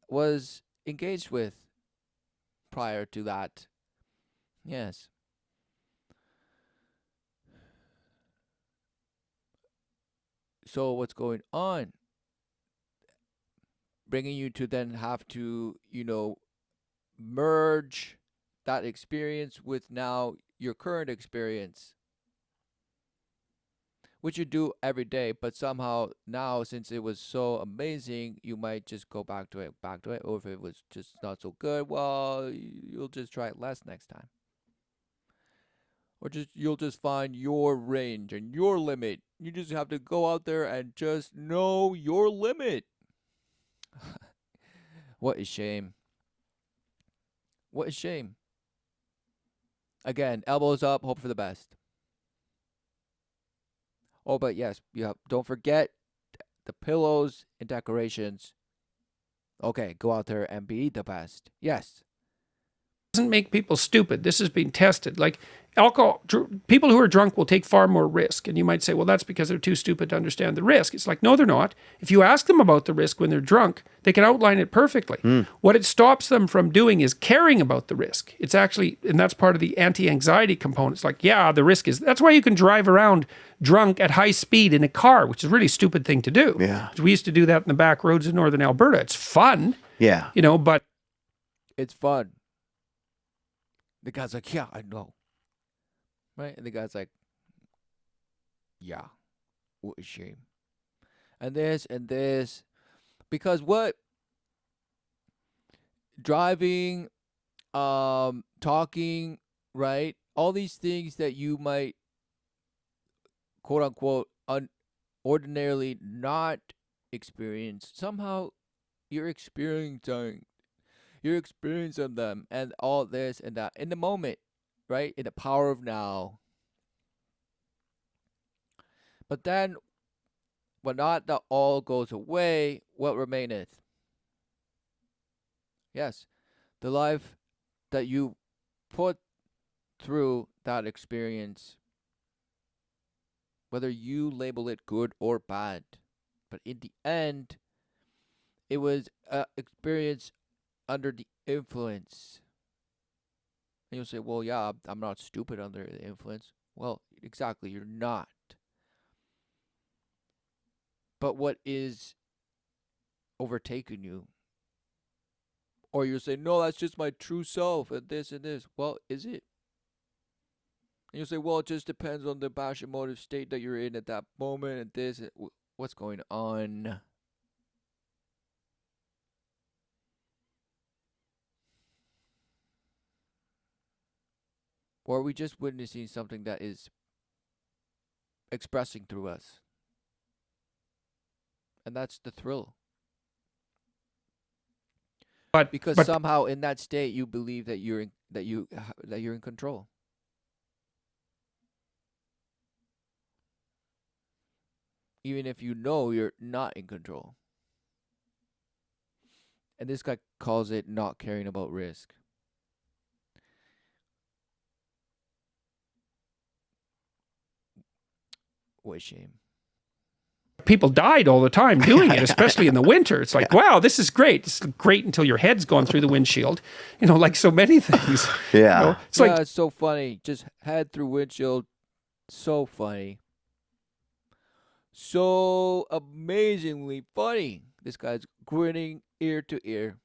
was engaged with prior to that. Yes. So what's going on? Bringing you to then have to, merge that experience with now your current experience. which you do every day, but somehow now, since it was so amazing, you might just go back to it. Or if it was just not so good, well, you'll just try it less next time. Or you'll just find your range and your limit. You just have to go out there and just know your limit. What a shame. What a shame. Again, elbows up, hope for the best. Oh, but yes, don't forget the pillows and decorations. Okay, go out there and be the best. Yes. Doesn't make people stupid. This has been tested. Like alcohol, people who are drunk will take far more risk. And you might say, well, that's because they're too stupid to understand the risk. It's like, no, they're not. If you ask them about the risk when they're drunk, they can outline it perfectly. What it stops them from doing is caring about the risk. It's actually, and that's part of the anti-anxiety component. It's like, yeah, the risk is, that's why you can drive around drunk at high speed in a car, which is a really stupid thing to do. Yeah. We used to do that in the back roads in northern Alberta. It's fun. Yeah. But it's fun. The guy's like, yeah, I know. Right? And the guy's like, yeah, what a shame. And this. Because what? Driving, talking, right? All these things that you might, quote unquote, ordinarily not experience, somehow you're experiencing. You're experiencing them and all this and that in the moment, right? In the power of now. But then, when not that all goes away, what remaineth? Yes, the life that you put through that experience, whether you label it good or bad. But in the end, it was an experience under the influence. And you'll say, well, yeah, I'm not stupid under the influence. Well, exactly, you're not. But what is overtaking you? Or you'll say, no, that's just my true self and this and this. Well, is it? And you'll say, well, it just depends on the bash emotive state that you're in at that moment and this. And what's going on? Or are we just witnessing something that is expressing through us? And that's the thrill. Because somehow in that state you believe that you're in control. Even if you know you're not in control. And this guy calls it not caring about risk. What a shame. People died all the time doing it, especially in the winter. It's like, wow, this is great. It's great until your head's gone through the windshield, like so many things. Yeah. It's so funny. Just head through windshield. So funny. So amazingly funny. This guy's grinning ear to ear.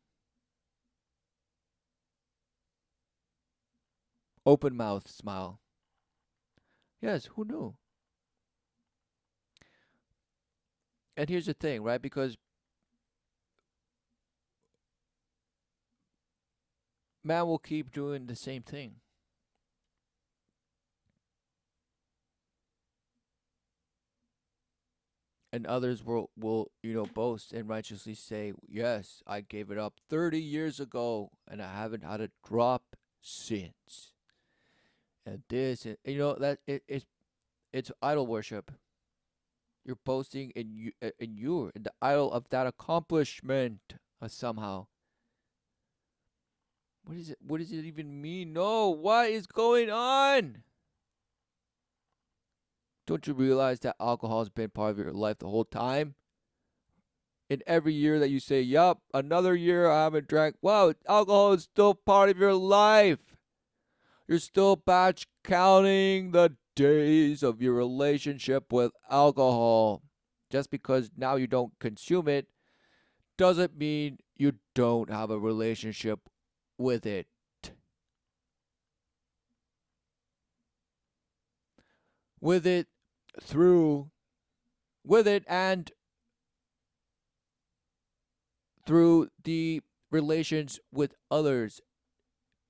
Open mouth smile. Yes, who knew? And here's the thing, right? Because man will keep doing the same thing. And others will boast and righteously say, yes, I gave it up 30 years ago and I haven't had a drop since. And this, and, that it's idol worship. You're boasting in Youre, in the idol of that accomplishment somehow. What is it? What does it even mean? No, what is going on? Don't you realize that alcohol has been part of your life the whole time? In every year that you say, yup, another year I haven't drank. Wow, alcohol is still part of your life. You're still batch counting the days of your relationship with alcohol. Just because now you don't consume it doesn't mean you don't have a relationship with it. With it through with it and through the relations with others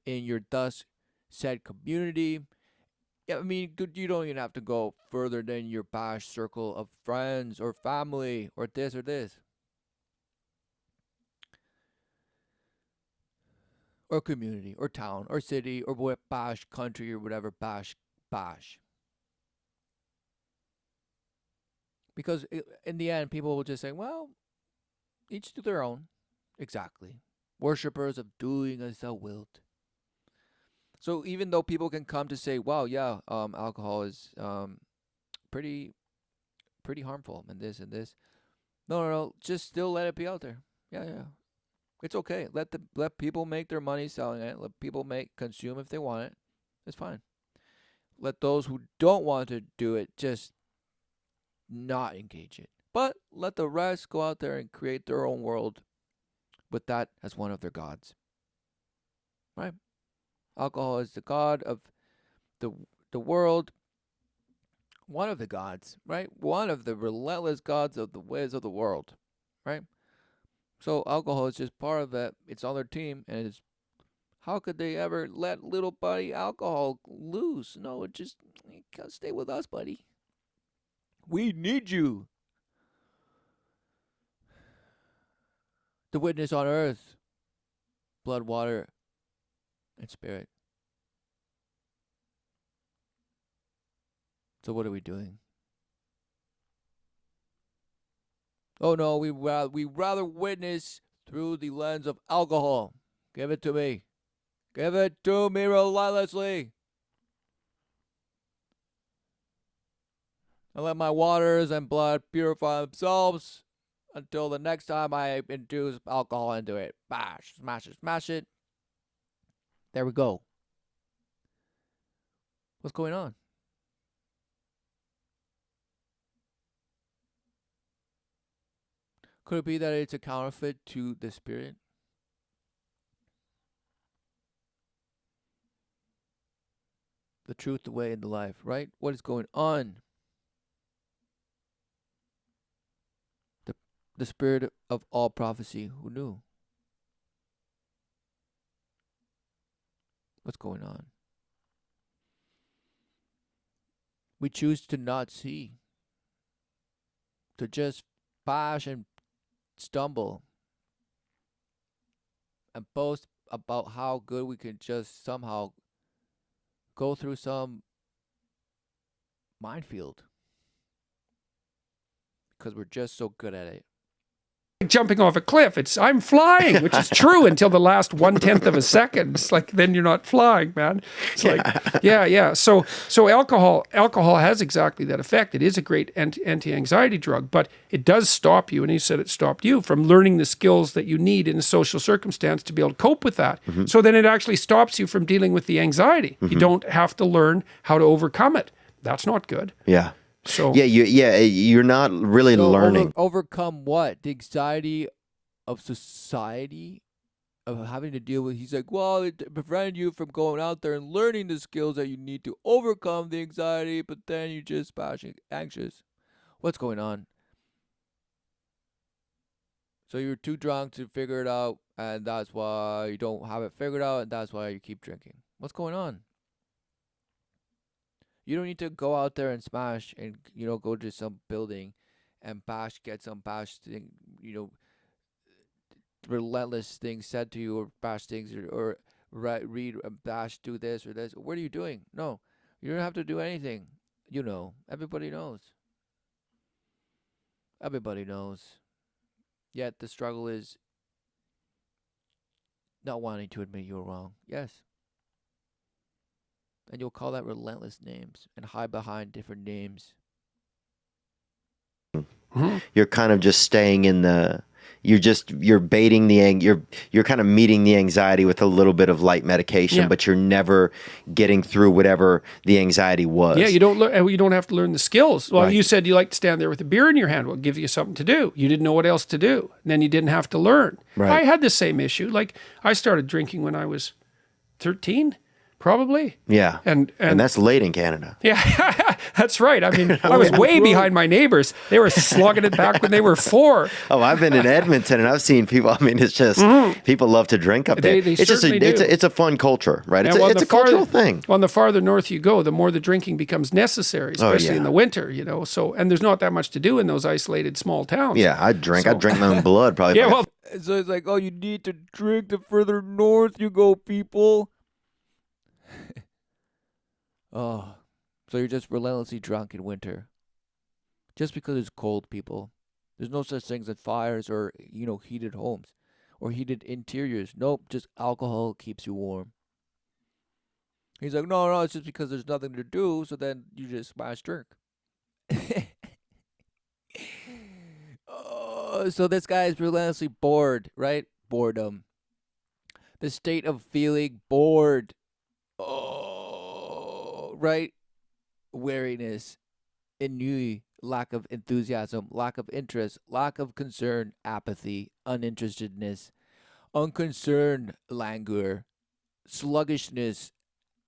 in your thus said community. Yeah, I mean, you don't even have to go further than your bash circle of friends or family or this or this. Or community or town or city or what bash country or whatever bash. Because in the end, people will just say, well, each to their own. Exactly. Worshippers of doing as thou wilt. So even though people can come to say, wow, yeah, alcohol is pretty harmful and this and this. No, just still let it be out there. Yeah. It's okay. Let people make their money selling it. Let people consume if they want it. It's fine. Let those who don't want to do it just not engage it. But let the rest go out there and create their own world with that as one of their gods. Right? Alcohol is the god of the world. One of the gods, right? One of the relentless gods of the ways of the world. Right? So alcohol is just part of that. It's on their team, and it's how could they ever let little buddy alcohol loose? No, it just stay with us, buddy. We need you. The witness on earth, blood, water, and spirit. So what are we doing? Oh no, we rather witness through the lens of alcohol. Give it to me. Give it to me relentlessly. And let my waters and blood purify themselves until the next time I introduce alcohol into it. Bash, smash it. There we go. What's going on? Could it be that it's a counterfeit to the spirit? The truth, the way, and the life, right? What is going on? The spirit of all prophecy, who knew? What's going on? We choose to not see, to just bash and stumble and boast about how good we can just somehow go through some minefield because we're just so good at it. Jumping off a cliff. I'm flying, which is true until the last 1/10 of a second. It's like, then you're not flying, man. It's like, yeah. So alcohol has exactly that effect. It is a great anti-anxiety drug, but it does stop you, and you said it stopped you from learning the skills that you need in a social circumstance to be able to cope with that. Mm-hmm. So then it actually stops you from dealing with the anxiety. Mm-hmm. You don't have to learn how to overcome it. That's not good. Yeah. So you're not really learning. Overcome what? The anxiety of society, of having to deal with. He's like, well, it prevented you from going out there and learning the skills that you need to overcome the anxiety, but then you just anxious. What's going on? So you're too drunk to figure it out, and that's why you don't have it figured out, and that's why you keep drinking. What's going on? You don't need to go out there and smash and, go to some building and get some bash thing, relentless things said to you, or bash things, or read and bash, do this or this. What are you doing? No, you don't have to do anything. Everybody knows. Everybody knows. Yet the struggle is not wanting to admit you're wrong. Yes. And you'll call that relentless names and hide behind different names. Mm-hmm. You're kind of just staying in you're baiting you're kind of meeting the anxiety with a little bit of light medication, but you're never getting through whatever the anxiety was. Yeah, you don't have to learn the skills. Well, right. You said you like to stand there with a beer in your hand. Well, it gives you something to do. You didn't know what else to do. And then you didn't have to learn. Right. I had the same issue. Like, I started drinking when I was 13. Probably. Yeah. And that's late in Canada. Yeah. That's right. I mean, I was way behind my neighbors. They were slugging it back when they were 4. Oh, I've been in Edmonton and I've seen people. I mean, it's just people love to drink up there. They It's just certainly do. it's a fun culture, right? It's And it's a cultural thing. Well, the farther north you go, the more the drinking becomes necessary, especially in the winter, you know. So, and there's not that much to do in those isolated small towns. Yeah, I drink my own blood probably. Yeah, well, So it's like, oh, you need to drink the further north you go, people. Oh, so you're just relentlessly drunk in winter. Just because it's cold, people. There's no such things as fires or, heated homes or heated interiors. Nope, just alcohol keeps you warm. He's like, no, it's just because there's nothing to do, so then you just smash drink. Oh, so this guy is relentlessly bored, right? Boredom. The state of feeling bored. Oh, right? Weariness, ennui, lack of enthusiasm, lack of interest, lack of concern, apathy, uninterestedness, unconcerned, languor, sluggishness,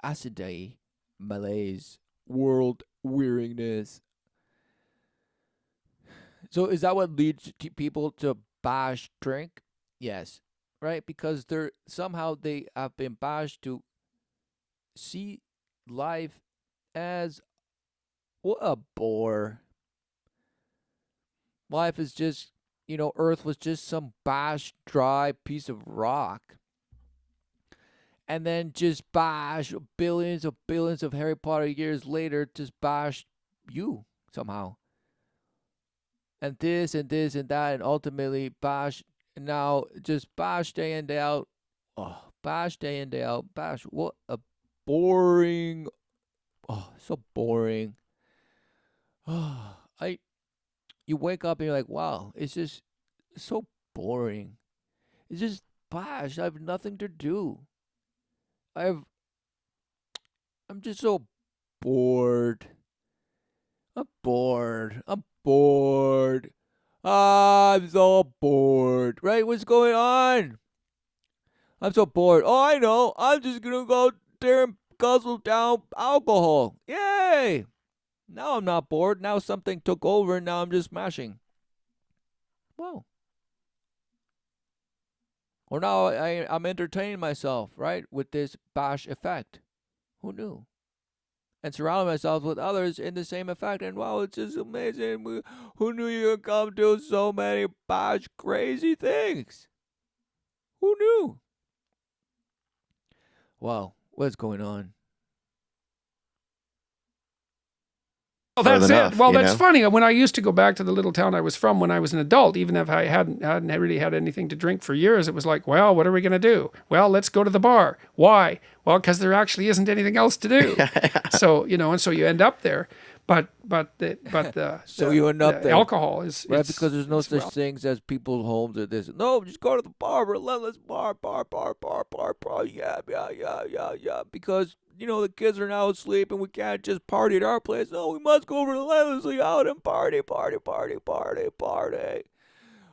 acidity, malaise, world weariness. So is that what leads people to bash drink? Yes, right? Because they have been bashed to see life as what a bore. Life is just, Earth was just some bashed, dry piece of rock. And then just bash billions of Harry Potter years later, just bash you somehow. And this and this and that, and ultimately bash, now just bash day in, day out. Oh, bash day in, day out. Bash. What a boring. Oh, so boring. Oh, you wake up and you're like, wow, it's just so boring. It's just bash. I have nothing to do. I'm just so bored. I'm bored. I'm bored. I'm so bored. Right? What's going on? I'm so bored. Oh, I know. I'm just gonna go there and guzzle down alcohol. Yay! Now I'm not bored. Now something took over and now I'm just smashing. Whoa. Or now I'm entertaining myself, right? With this bash effect. Who knew? And surrounding myself with others in the same effect. And wow, it's just amazing. Who knew you could come to so many bash crazy things? Who knew? Wow, what's going on? Well, that's enough, it. Well, you that's know? funny. When I used to go back to the little town I was from when I was an adult, even if I hadn't really had anything to drink for years, it was like, well, what are we going to do? Well, let's go to the bar. Why? Well, because there actually isn't anything else to do. So, and so you end up there. But So you end up there. Alcohol is Right, because there's no such things as people's homes or this. No, just go to the bar, relentless bar, yeah. Because, the kids are now asleep and we can't just party at our place. No, we must go relentlessly out and party.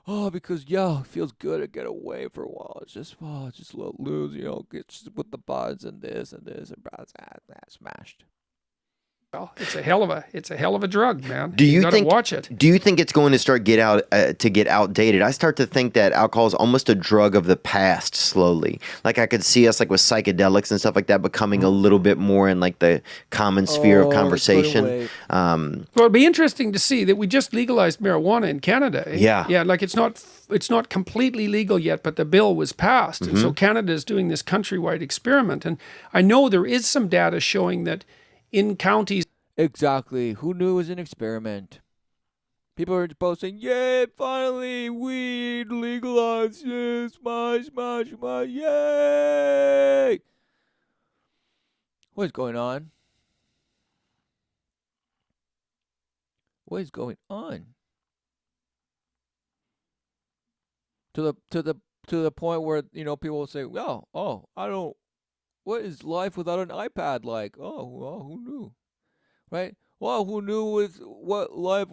Oh, because, it feels good to get away for a while. It's just let loose, get just with the buds and this and smashed. Well, it's a hell of a drug, man. Do you gotta think? watch it? Do you think it's going to start get outdated? I start to think that alcohol is almost a drug of the past. Slowly, like I could see us like with psychedelics and stuff like that becoming a little bit more in like the common sphere of conversation. Well, it'd be interesting to see that we just legalized marijuana in Canada. Yeah, like it's not completely legal yet, but the bill was passed, and so Canada is doing this countrywide experiment. And I know there is some data showing that in counties. Exactly. Who knew it was an experiment? People are posting, yay, finally, weed legalized, yeah, smash, yay! What is going on? What is going on? To the point where, people will say, well, what is life without an iPad like? Oh, well, who knew? Right? Well, who knew what life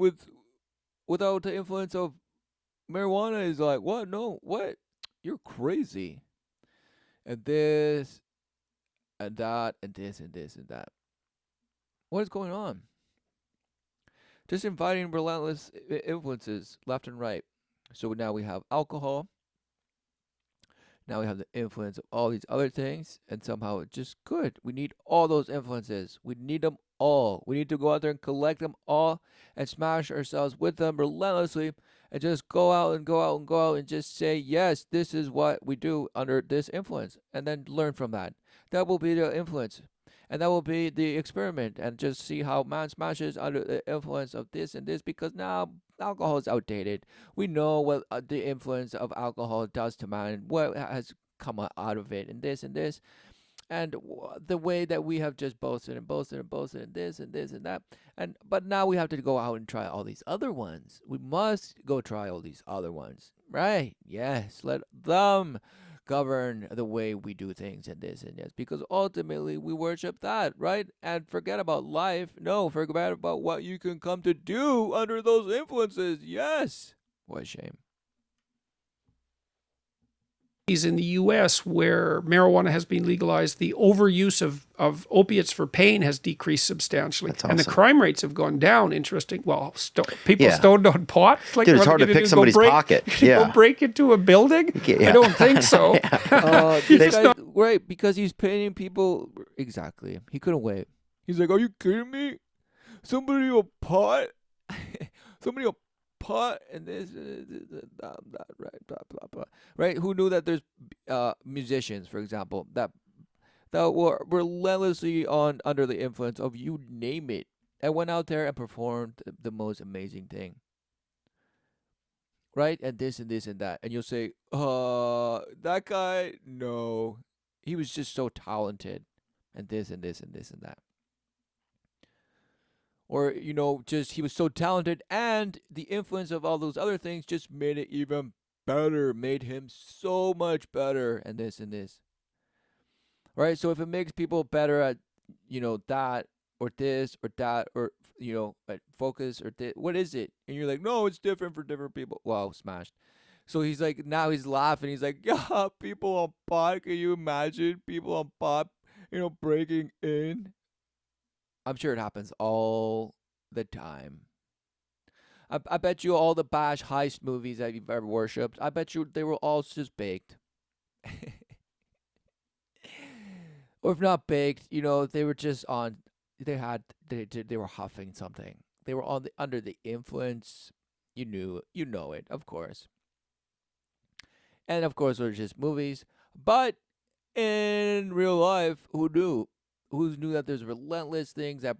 without the influence of marijuana is like? What? No, what? You're crazy. And this, and that, and this, and this, and that. What is going on? Just inviting relentless influences left and right. So now we have alcohol. Now we have the influence of all these other things, and somehow it's just good. We need all those influences. We need them all. We need to go out there and collect them all and smash ourselves with them relentlessly and just go out and go out and go out and just say, yes, this is what we do under this influence, and then learn from that. That will be the influence. And that will be the experiment, and just see how man smashes under the influence of this and this, because now alcohol is outdated. We know what the influence of alcohol does to man, what has come out of it, and this, and the way that we have just boasted and boasted and boasted and this and that. And but now we have to go out and try all these other ones. We must go try all these other ones, right? Yes, let them govern the way we do things and this and this, because ultimately we worship that, right? And forget about life. No, forget about what you can come to do under those influences. Yes, what a shame. In the US where marijuana has been legalized, the overuse of opiates for pain has decreased substantially. That's And the awesome. crime rates have gone down. Interesting. Well, people Yeah. stoned on pot. Like, Dude, it's what are hard they to gonna pick do, somebody's pocket. Go Yeah. break into a building? Yeah. I don't think so. This guy, right? Because he's paying people. Exactly. He couldn't wait. He's like, "Are you kidding me? Somebody a pot? Somebody a pot and this, that, right? Blah blah blah. Right? Who knew that there's musicians, for example, that were relentlessly on under the influence of you name it, and went out there and performed the most amazing thing. Right? And this and that. And you'll say, that guy, no. He was just so talented. And this and this and this and that. Or, just he was so talented, and the influence of all those other things just made it even better, made him so much better, and this. Right? So if it makes people better at, that or this or that, or, at focus or this, what is it? And you're like, no, it's different for different people. Wow, smashed. So he's like, now he's laughing. He's like, yeah, people on pot. Can you imagine people on pot, breaking in? I'm sure it happens all the time. I bet you all the bash heist movies that you've ever worshipped, I bet you they were all just baked. Or if not baked, they were just on. They were huffing something. They were under the influence. You know it, of course. And of course, they're just movies. But in real life, who knew? Who knew that there's relentless things that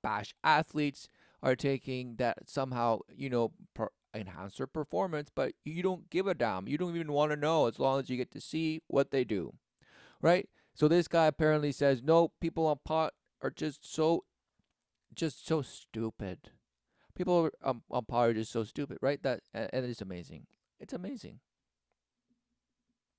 bash athletes are taking that somehow enhance their performance, but you don't give a damn. You don't even want to know, as long as you get to see what they do, right? So this guy apparently says, no, people on pot are just so stupid. People on pot are just so stupid, right? And it's amazing. It's amazing.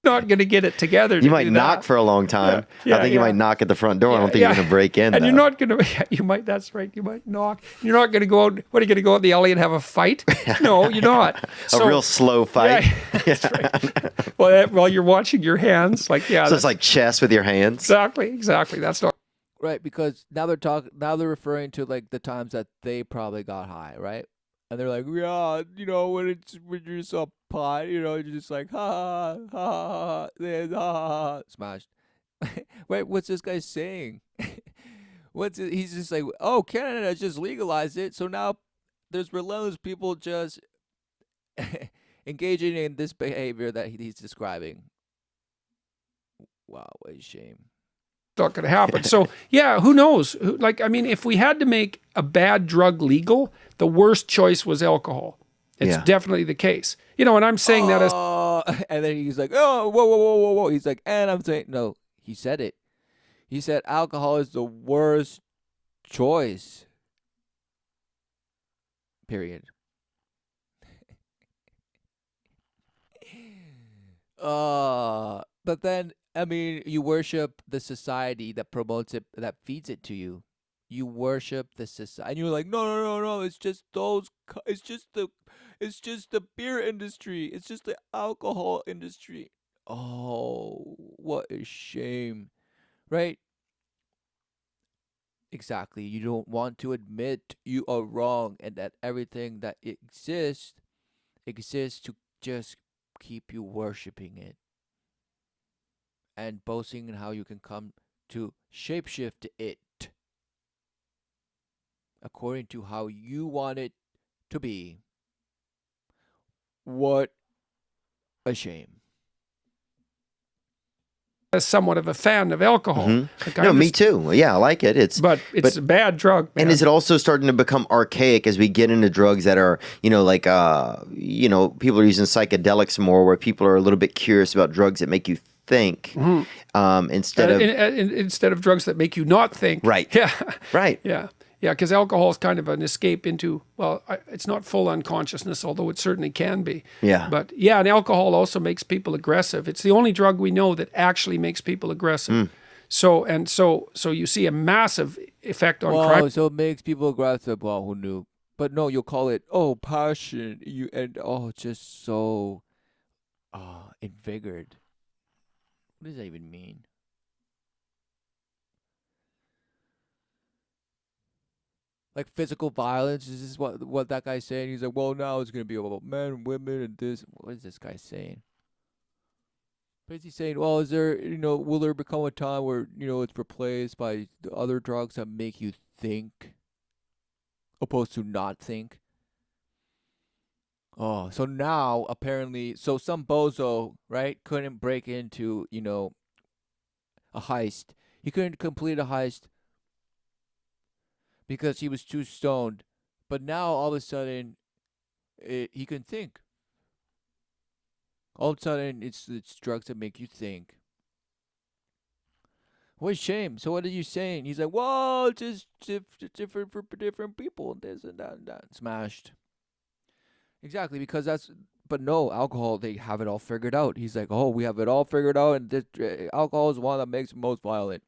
Not going to get it together. You might knock that. for a long time. Yeah, I think you might knock at the front door. I don't think you're going to break in. And though. you're not going to, you might, that's right, you might knock. You're not going to go out, what are you going to go out in the alley and have a fight? No, you're not. A real slow fight. Yeah, that's right. Well, you're watching your hands. Like, yeah. So it's like chess with your hands. Exactly. That's not. Right, because now they're referring to like the times that they probably got high, right? And they're like, yeah, when you're just a pot, you're just like, ha ha ha ha ha, smashed. Wait, what's this guy saying? He's just like, oh, Canada just legalized it, so now there's relentless people just engaging in this behavior that he's describing. Wow, what a shame. Not going to happen. So yeah, who knows? If we had to make a bad drug legal, the worst choice was alcohol. It's definitely the case. And I'm saying that as. And then he's like, oh, whoa. He's like, and I'm saying, no, he said it. He said alcohol is the worst choice. Period. But then, you worship the society that promotes it, that feeds it to you. You worship the society, and you're like, no. It's just it's just the beer industry. It's just the alcohol industry. Oh, what a shame, right? Exactly. You don't want to admit you are wrong and that everything that exists to just keep you worshiping it and boasting in how you can come to shapeshift it according to how you want it to be. What a shame. As somewhat of a fan of alcohol. Like I No, me understand, too. Yeah, I like it. but it's a bad drug, man. And is it also starting to become archaic as we get into drugs that are, like, people are using psychedelics more, where people are a little bit curious about drugs that make you think, instead of instead of drugs that make you not think. right, Yeah. right. Yeah. Yeah, because alcohol is kind of an escape into, well, it's not full unconsciousness, although it certainly can be. Yeah. But yeah, and alcohol also makes people aggressive. It's the only drug we know that actually makes people aggressive. So you see a massive effect on crime. Wow, so it makes people aggressive. Well, who knew? But no, you'll call it passion. Just so invigorated. What does that even mean? Like physical violence? Is this what that guy's saying? He's like, well, now it's gonna be about men and women and this. What is this guy saying? But is he saying, well, is there, will there become a time where it's replaced by the other drugs that make you think, opposed to not think? Oh, so now apparently, so some bozo, right, couldn't break into, a heist. He couldn't complete a heist because he was too stoned. But now all of a sudden, he can think. All of a sudden, it's drugs that make you think. What a shame. So what are you saying? He's like, well, it's just different for different people, this and that and that. Smashed. Exactly, because but no, alcohol, they have it all figured out. He's like, oh, we have it all figured out, and this alcohol is one that makes most violent,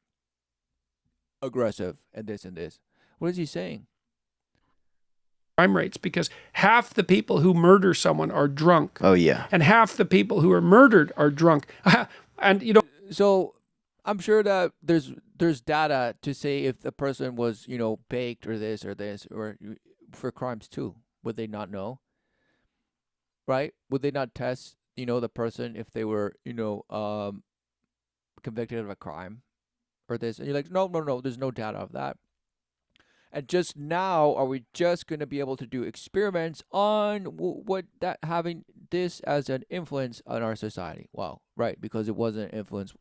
aggressive, and this and this. What is he saying? Crime rates, because half the people who murder someone are drunk. Oh yeah. And half the people who are murdered are drunk. And So I'm sure that there's data to say if the person was baked or this or for crimes too. Would they not know? Right? Would they not test the person if they were convicted of a crime or this? And you're like, no, no, no. There's no data of that. And just now, are we just going to be able to do experiments on what that having this as an influence on our society? Wow, right? Because it wasn't an influence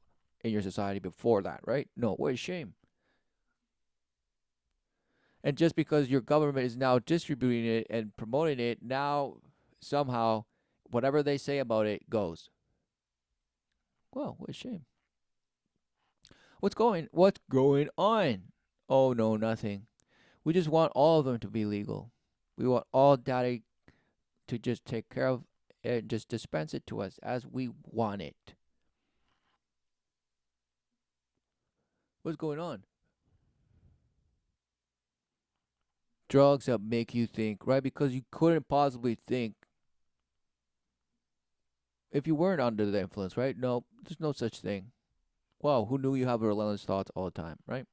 in your society before that, right? No, what a shame. And just because your government is now distributing it and promoting it, now somehow whatever they say about it goes. Well, what a shame. What's going on? Oh no, nothing. We just want all of them to be legal. We want all data to just take care of and just dispense it to us as we want it. What's going on? Drugs that make you think, right? Because you couldn't possibly think if you weren't under the influence, right? No, there's no such thing. Wow, who knew you have relentless thoughts all the time, right?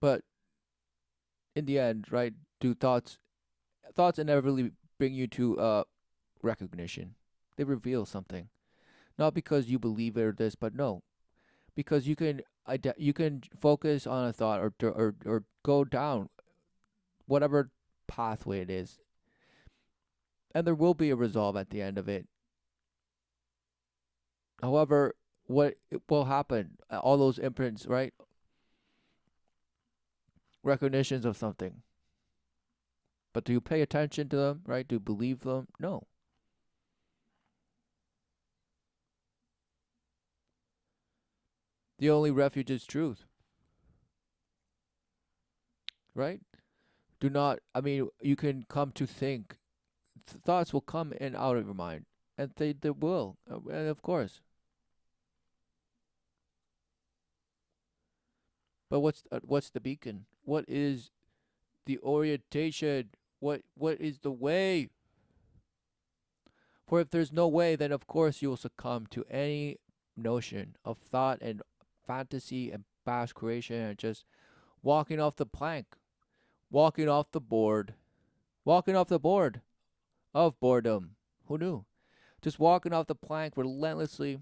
But in the end, right, do thoughts inevitably bring you to recognition. They reveal something. Not because you believe it or this, but no, because you can focus on a thought or go down whatever pathway it is, and there will be a resolve at the end of it. However, what will happen? All those imprints, right? Recognitions of something. But do you pay attention to them, right? Do you believe them? No. The only refuge is truth, right? Do not, I mean, you can come to think. Thoughts will come in out of your mind, and they will, and of course. But what's the beacon? What is the orientation? What is the way For if there's no way, then of course you will succumb to any notion of thought and fantasy and bash creation and just walking off the plank, walking off the board, walking off the board of boredom. Who knew? Just walking off the plank relentlessly,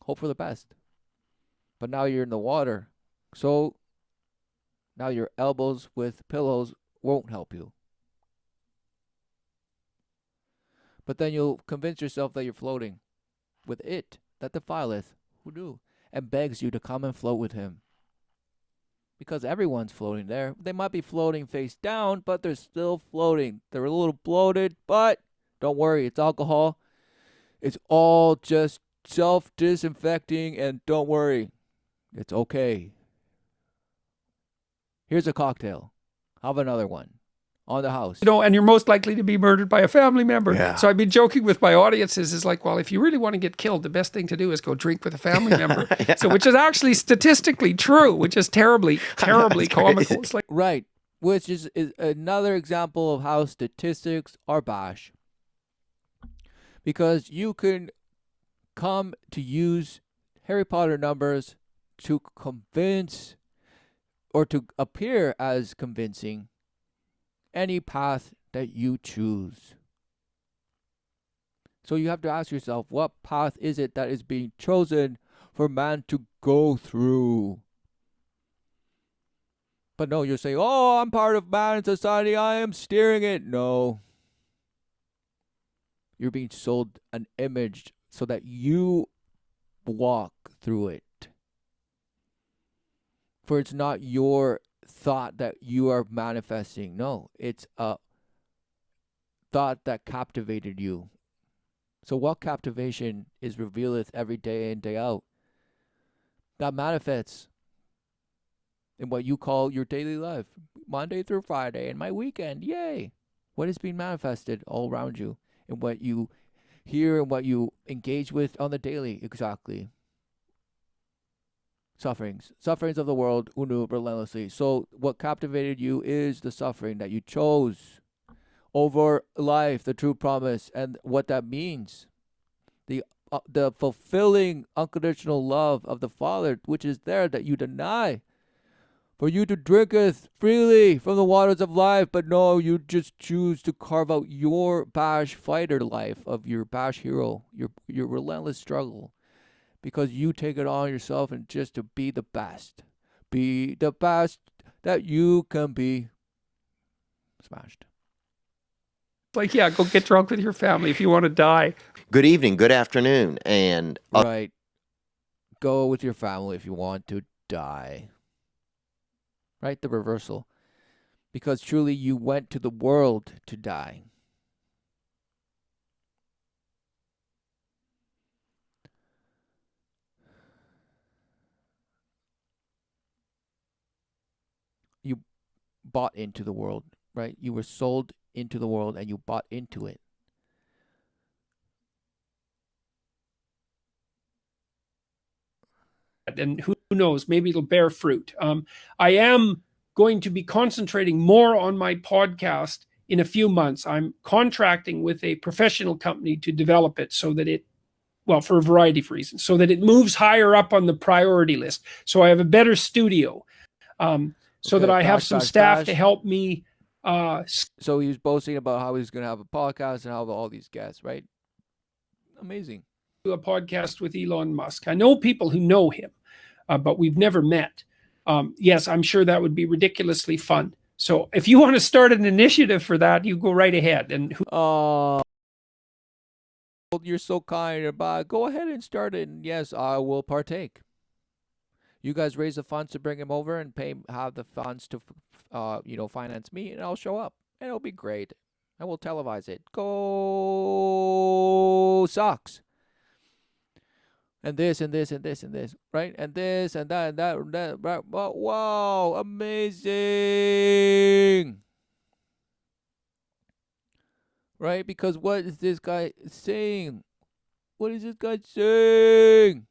hope for the best. But now you're in the water. So now your elbows with pillows won't help you. But then you'll convince yourself that you're floating with it that defileth, who knew, and begs you to come and float with him. Because everyone's floating there. They might be floating face down, but they're still floating. They're a little bloated, but don't worry, it's alcohol. It's all just self-disinfecting, and don't worry, it's okay. Here's a cocktail. Have another one on the house. You know, and you're most likely to be murdered by a family member. Yeah. So I've been joking with my audiences is like, well, if you really want to get killed, the best thing to do is go drink with a family member. Yeah. So, which is actually statistically true, which is terribly comical. It's like, Right, which is another example of how statistics are bash. Because you can come to use Harry Potter numbers to convince or to appear as convincing any path that you choose. So you have to ask yourself, what path is it that is being chosen for man to go through? But no, you're saying, oh, I'm part of man society, I am steering it. No. You're being sold an image so that you walk through it. For it's not your thought that you are manifesting. No, it's a thought that captivated you. So what captivation is revealeth every day in, day out? That manifests in what you call your daily life, Monday through Friday, and my weekend. Yay! What is being manifested all around you, and what you hear and what you engage with on the daily, exactly. Sufferings of the world, unu, relentlessly. So what captivated you is the suffering that you chose over life, the true promise, and what that means. The fulfilling unconditional love of the Father, which is there, that you deny. For you to drinketh freely from the waters of life, but no, you just choose to carve out your bash fighter life of your bash hero, your relentless struggle. Because you take it on yourself and just to be the best. Be the best that you can be. Smashed. like, yeah, go get drunk with your family if you want to die. Good evening, good afternoon, and Right. Go with your family if you want to die. Right? The reversal. Because truly you went to the world to die. You bought into the world, right? You were sold into the world and you bought into it. And who knows, maybe it'll bear fruit. I am going to be concentrating more on my podcast in a few months. I'm contracting with a professional company to develop it so that it, well, for a variety of reasons, so that it moves higher up on the priority list. So I have a better studio, so that I have some staff to help me. So he was boasting about how he's going to have a podcast and how all these guests, right? Amazing. Do a podcast with Elon Musk. I know people who know him, but we've never met. Yes, I'm sure that would be ridiculously fun. So if you want to start an initiative for that, you go right ahead. And you're so kind. Go ahead and start it. And yes, I will partake. You guys raise the funds to bring him over and have the funds to, finance me, and I'll show up, and it'll be great. I will televise it. Go Sox. And this and this and this and this, right? And this and that and that and that. Right? Wow, amazing. Right? Because what is this guy saying? What is this guy saying?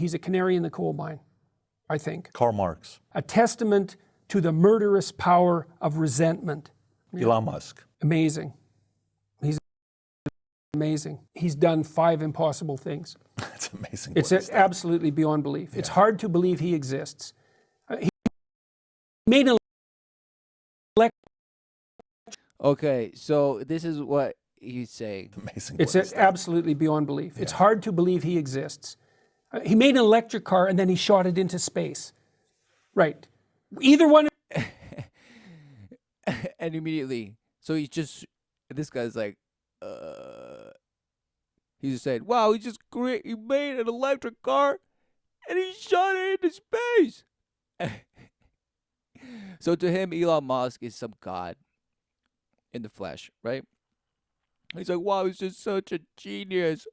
he's a canary in the coal mine. I think. Karl Marx. A testament to the murderous power of resentment. Elon Musk. Amazing. He's amazing. He's done 5 impossible things. That's amazing. It's absolutely beyond belief. It's hard to believe he exists. He made an Okay, so this is what he's saying. Amazing. It's absolutely beyond belief. It's hard to believe he exists. He made an electric car and then he shot it into space. Right. Either one. And immediately, so he's just, this guy's like, he just said, wow, he made an electric car and he shot it into space. So to him, Elon Musk is some god in the flesh, right? He's like, wow, he's just such a genius.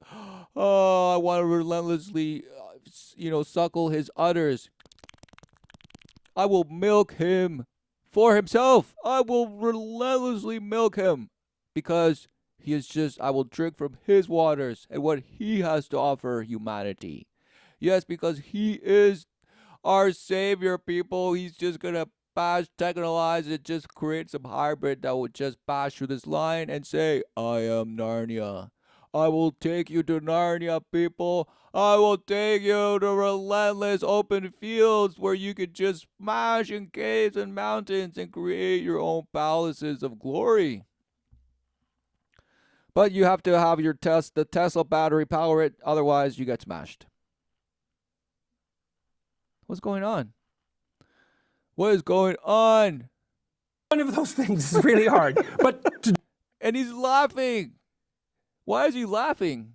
Oh, I want to relentlessly, suckle his udders. I will milk him for himself. I will relentlessly milk him because he is just, I will drink from his waters and what he has to offer humanity. Yes, because he is our savior, people. He's just going to technologize it, just create some hybrid that will just bash through this line and say, I am Narnia. I will take you to Narnia, people. I will take you to relentless open fields where you could just smash in caves and mountains and create your own palaces of glory. But you have to have the Tesla battery power it, otherwise you get smashed. What's going on? What is going on? One of those things is really hard. And he's laughing. Why is he laughing?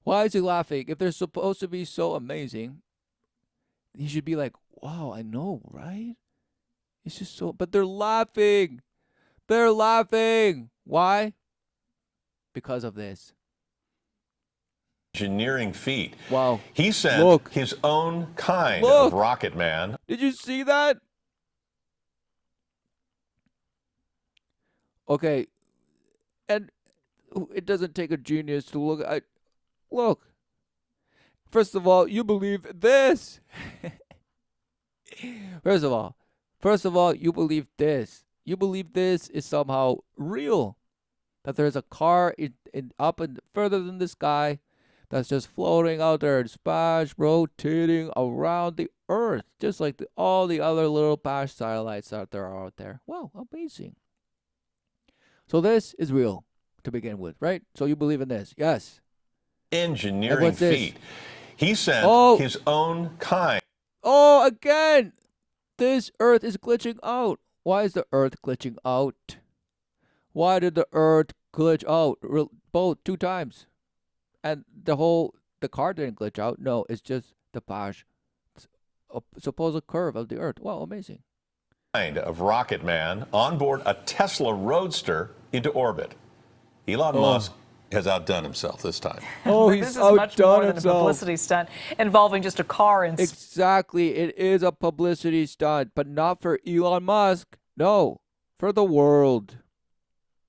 Why is he laughing? If they're supposed to be so amazing, he should be like, wow, I know, right? It's just so, but they're laughing. They're laughing. Why? Because of this. Engineering feat. Wow. He sent his own kind of rocket man. Did you see that? Okay. And it doesn't take a genius to look at. Look. First of all, you believe this. First of all, you believe this. You believe this is somehow real. That there's a car up and further than the sky that's just floating out there and splash, rotating around the Earth, just like all the other little bash satellites out there. Wow, amazing. So this is real to begin with, right? So you believe in this, yes? Engineering feat. He sent his own kind. Oh, again, this Earth is glitching out. Why is the Earth glitching out? Why did the Earth glitch out? Both 2 times. And the car didn't glitch out. No, it's just the bash, supposed curve of the Earth. Wow, amazing. Kind of rocket man on board a Tesla Roadster into orbit. Elon Musk has outdone himself this time. Oh, he's this is much outdone more than himself. a publicity stunt involving just a car and Exactly, it is a publicity stunt, but not for Elon Musk. No, for the world.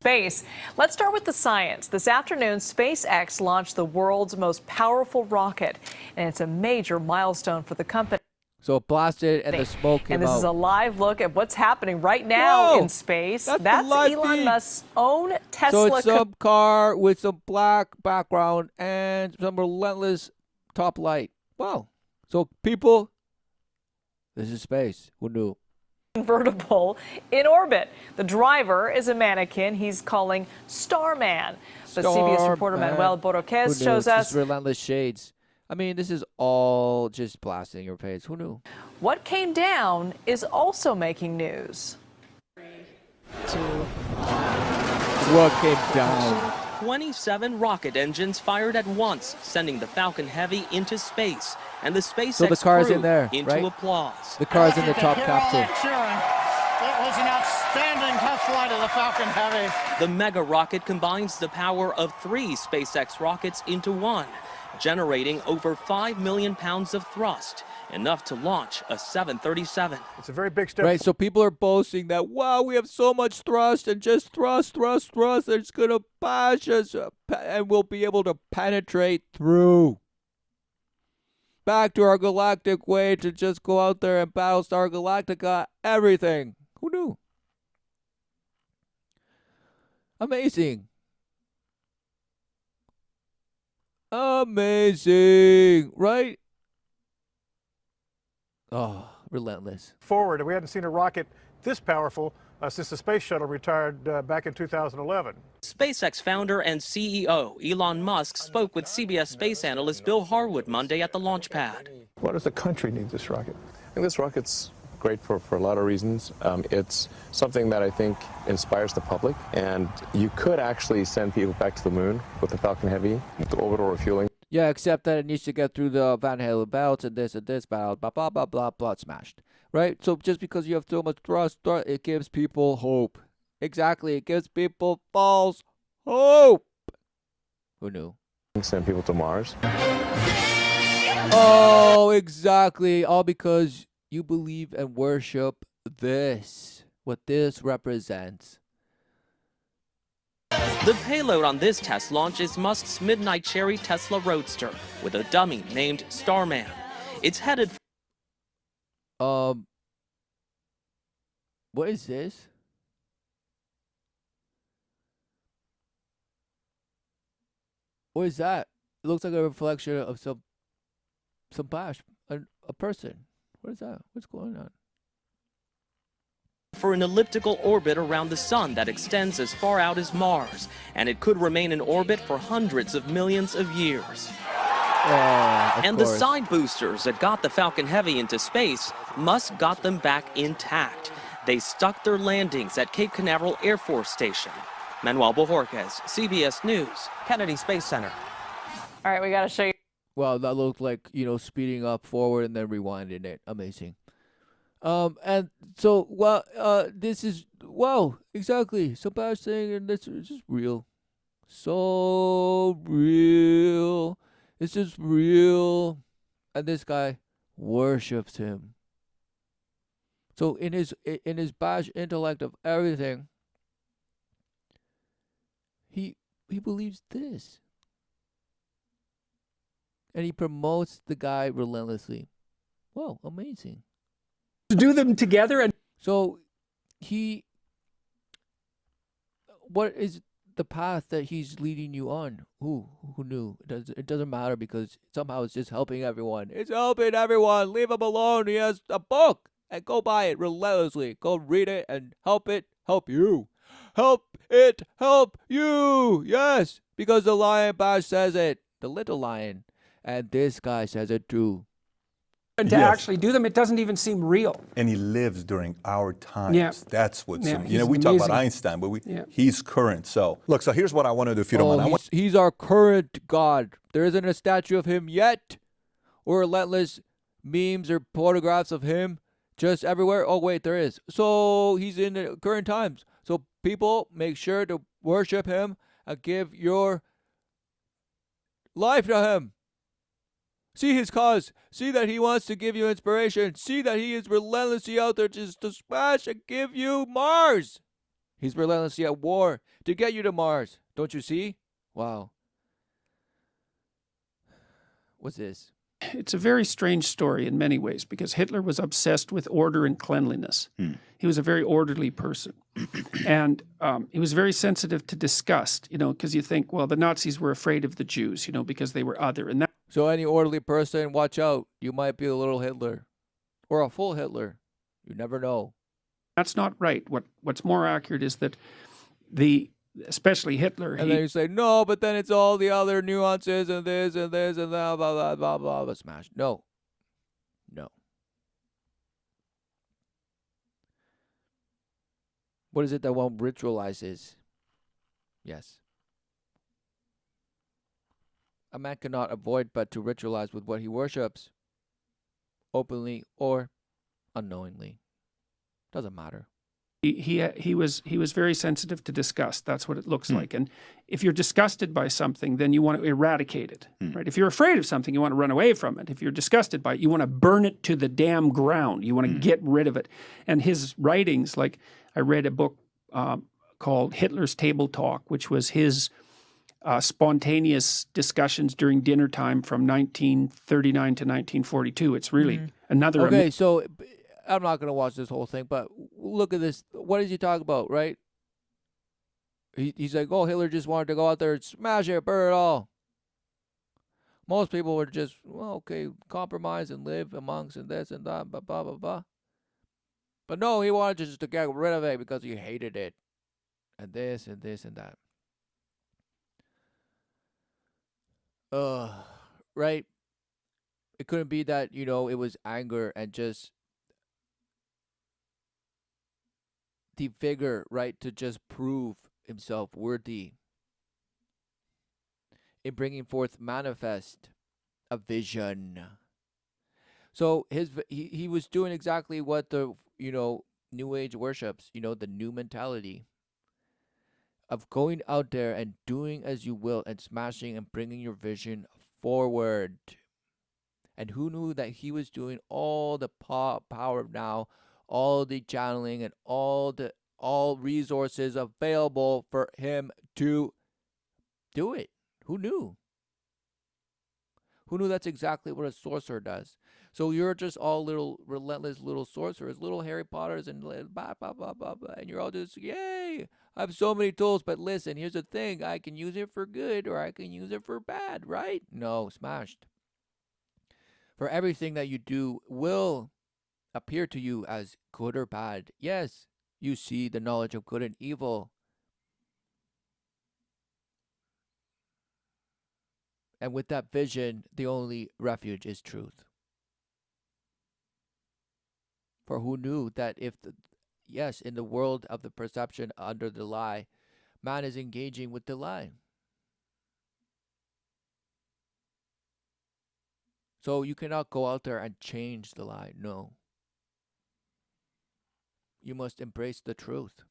space. Let's start with the science. This afternoon, SpaceX launched the world's most powerful rocket, and it's a major milestone for the company. So it blasted and the smoke came out. And this is a live look at what's happening right now in space. That's Elon Musk's own Tesla. So it's some car with some black background and some relentless top light. Wow. So people, this is space. Who knew? Convertible in orbit. The driver is a mannequin he's calling Starman. But CBS reporter Manuel Borroquez shows us relentless shades. I mean, this is all just blasting your face. Who knew? what came down is also making news. 3, 2, 1. What came down? 27 rocket engines fired at once, sending the Falcon Heavy into space, and the SpaceX So the car's crew in there, into right? applause. The car's in the top capsule. It was an outstanding test flight of the Falcon Heavy. The mega rocket combines the power of 3 SpaceX rockets into one, generating over 5 million pounds of thrust, enough to launch a 737. It's a very big step. Right, so people are boasting that, wow, we have so much thrust and just thrust, it's going to bash us and we'll be able to penetrate through. back to our galactic way to just go out there and Battlestar Galactica everything. Who knew? Amazing. Amazing, right? Oh, relentless. Forward, we hadn't seen a rocket this powerful since the space shuttle retired back in 2011. SpaceX founder and CEO Elon Musk spoke with CBS space analyst Bill Harwood Monday at the launch pad. Why does the country need this rocket? I think this rocket's great for a lot of reasons. It's something that I think inspires the public, and you could actually send people back to the moon with the Falcon Heavy, with the orbital refueling. Yeah, except that it needs to get through the Van Halen belts and this blah, blah, blah, blah, blah, blah, smashed. Right? So just because you have so much thrust, it gives people hope. Exactly. It gives people false hope. Who knew? Send people to Mars. Oh, exactly. All because you believe and worship this. What this represents. The payload on this test launch is Musk's Midnight Cherry Tesla Roadster with a dummy named Starman. It's headed What is this? What is that? It looks like a reflection of some bash, a person. What is that? What's going on? for an elliptical orbit around the sun that extends as far out as Mars, and it could remain in orbit for hundreds of millions of years. And the side boosters that got the Falcon Heavy into space, Musk got them back intact. They stuck their landings at Cape Canaveral Air Force Station. Manuel Bojorquez, CBS News, Kennedy Space Center. All right, we got to show you. Wow, that looked like, speeding up forward and then rewinding it. Amazing. And so, this is, wow, exactly. So bad thing, and this is just real. So real. It's just real. And this guy worships him. So in his bash intellect of everything, he believes this. And he promotes the guy relentlessly. Whoa, amazing. To do them together and so what is the path that he's leading you on? Who knew? It doesn't matter because somehow it's just helping everyone. It's helping everyone. Leave him alone. He has a book and go buy it relentlessly. Go read it and help it help you. Help it help you. Yes, because the Lion Bash says it. The little lion. And this guy says it too. to actually do them, it doesn't even seem real. And he lives during our times. Yeah. That's what's, Yeah, we talk about amazing. Einstein, but he's current. So, look, so here's what I want to do, if you don't mind. He's our current God. There isn't a statue of him yet, or relentless memes or photographs of him just everywhere. Oh, wait, there is. So he's in the current times. So people, make sure to worship him and give your life to him. See his cause. See that he wants to give you inspiration. See that he is relentlessly out there just to smash and give you Mars. He's relentlessly at war to get you to Mars. Don't you see? Wow. What's this? It's a very strange story in many ways because Hitler was obsessed with order and cleanliness. He was a very orderly person. And he was very sensitive to disgust, because you think, well, the Nazis were afraid of the Jews, because they were other. And that So any orderly person, watch out. You might be a little Hitler or a full Hitler. You never know. that's not right. What's more accurate is that especially Hitler, And then you say, no, but then it's all the other nuances and this and this and that, blah, blah, blah, blah, blah, smash. No. What is it that one ritualizes? Yes. A man cannot avoid but to ritualize with what he worships, openly or unknowingly. Doesn't matter. he was very sensitive to disgust. That's what it looks like. And if you're disgusted by something, then you want to eradicate it, right? If you're afraid of something, you want to run away from it. If you're disgusted by it, you want to burn it to the damn ground. You want to get rid of it. And his writings, like I read a book called Hitler's Table Talk, which was his spontaneous discussions during dinner time from 1939 to 1942. It's really another. Okay, so I'm not going to watch this whole thing, but look at this. What does he talk about, right? He's like, oh, Hitler just wanted to go out there and smash it, burn it all. Most people would just, well, okay, compromise and live amongst and this and that, blah, blah, blah, blah. But no, he wanted just to get rid of it because he hated it. And this and this and that. Right? It couldn't be that, you know, it was anger and just the vigor, right, to just prove himself worthy in bringing forth manifest a vision. So he was doing exactly what the, you know, New Age worships, you know, the new mentality of going out there and doing as you will and smashing and bringing your vision forward. And who knew that he was doing all the power now, all the channeling and all resources available for him to do it? Who knew? Who knew that's exactly what a sorcerer does? So you're just all little relentless little sorcerers, little Harry Potters, and blah, blah, blah, blah, blah. And you're all just, yay, I have so many tools. But listen, here's the thing. I can use it for good or I can use it for bad, right? No, smashed. For everything that you do will appear to you as good or bad. Yes, you see the knowledge of good and evil. And with that vision, the only refuge is truth. For who knew that if yes, in the world of the perception under the lie, man is engaging with the lie. So you cannot go out there and change the lie. No. You must embrace the truth.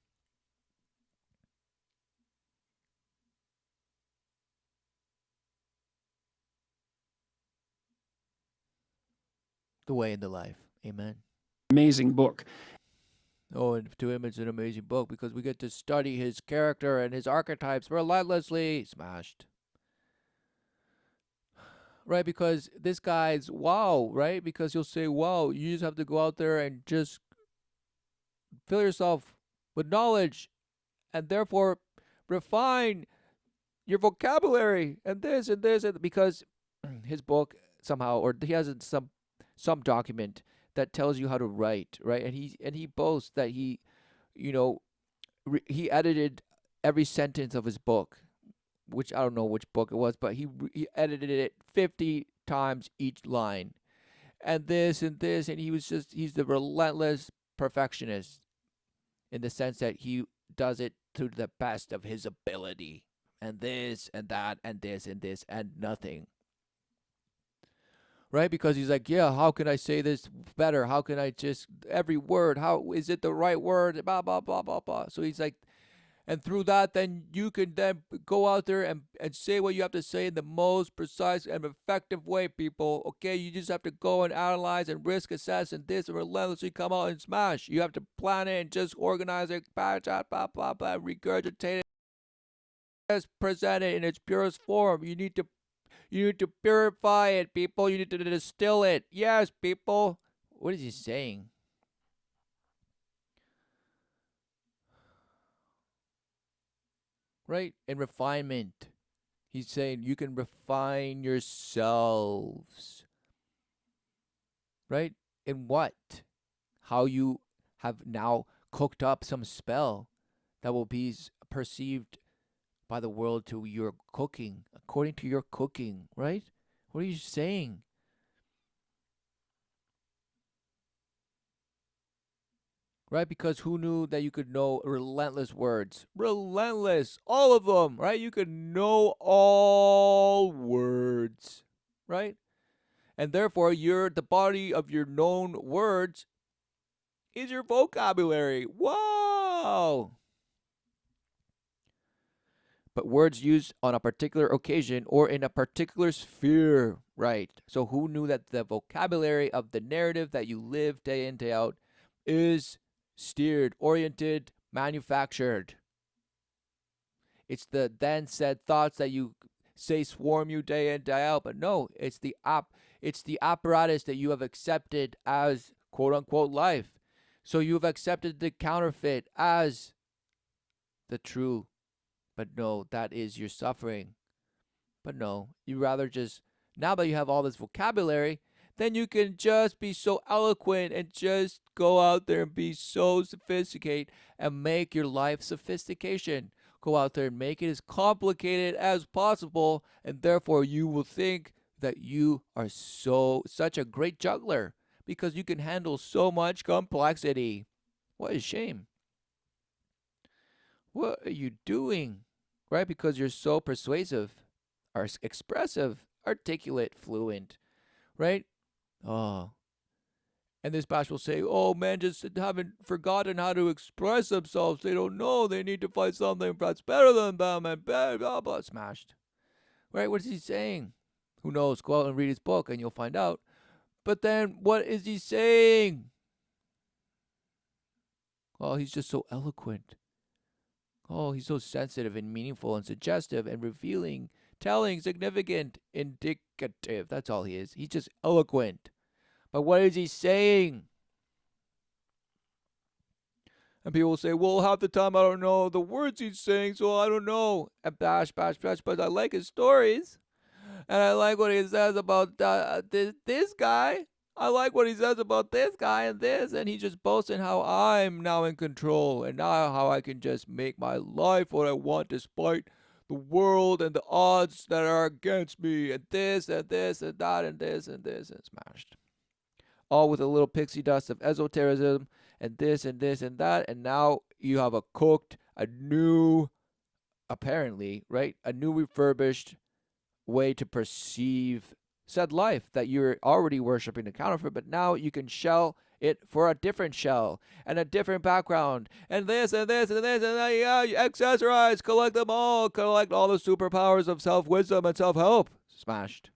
The way and the life. Amen. Amazing book. Oh, and to him it's an amazing book because we get to study his character and his archetypes relentlessly. Smashed. Right, because this guy's wow, right? Because you'll say, wow, you just have to go out there and just fill yourself with knowledge and therefore refine your vocabulary and this and this and because his book somehow, or he has some document that tells you how to write, right? And he boasts that he, you know, he edited every sentence of his book, which I don't know which book it was, but he edited it 50 times each line, and this and this, and he's the relentless perfectionist in the sense that he does it to the best of his ability, and this and that and this and this and nothing. Right? Because he's like, yeah, how can I say this better? How can I just, every word, how is it the right word? Blah, blah, blah, blah, blah. So he's like, and through that, then you can then go out there and say what you have to say in the most precise and effective way, people. Okay, you just have to go and analyze and risk assess and this and relentlessly come out and smash. You have to plan it and just organize it, blah, blah, blah, blah, blah, regurgitate it, just present it in its purest form. You need to purify it, people. You need to distill it. Yes, people. What is he saying? Right? In refinement. He's saying you can refine yourselves. Right? In what? How you have now cooked up some spell that will be perceived by the world to your cooking, according to your cooking, right? What are you saying? Right? Because who knew that you could know relentless words? Relentless, all of them, right? You could know all words, right? And therefore, the body of your known words is your vocabulary. Wow! But words used on a particular occasion or in a particular sphere, right? So who knew that the vocabulary of the narrative that you live day in, day out is steered, oriented, manufactured? It's the then said thoughts that you say swarm you day in, day out. But no, it's the apparatus that you have accepted as quote unquote life. So you've accepted the counterfeit as the true. But no, that is your suffering. But no, you rather just, now that you have all this vocabulary, then you can just be so eloquent and just go out there and be so sophisticated and make your life sophistication. Go out there and make it as complicated as possible, and therefore you will think that you are such a great juggler because you can handle so much complexity. What a shame. What are you doing? Right? Because you're so persuasive, or expressive, articulate, fluent, right? Oh. And this bash will say, oh, man, just haven't forgotten how to express themselves. They don't know. They need to find something that's better than them and blah, blah, blah. Smashed. Right? What is he saying? Who knows? Go out and read his book and you'll find out. But then what is he saying? Oh, he's just so eloquent. Oh, he's so sensitive and meaningful and suggestive and revealing, telling, significant, indicative. That's all he is. He's just eloquent. But what is he saying? And people will say, well, half the time I don't know the words he's saying, so I don't know. And bash, bash, bash. But I like his stories. And I like what he says about this guy. I like what he says about this guy and this. And he's just boasting how I'm now in control. And now how I can just make my life what I want despite the world and the odds that are against me. And this and this and that and this and this. And smashed. All with a little pixie dust of esotericism and this and this and that. And now you have a new, apparently, right? A new refurbished way to perceive said life that you're already worshiping the counterfeit, but now you can shell it for a different shell and a different background and this and this and this and that. Yeah, you accessorize, collect them all, collect all the superpowers of self-wisdom and self-help. Smashed.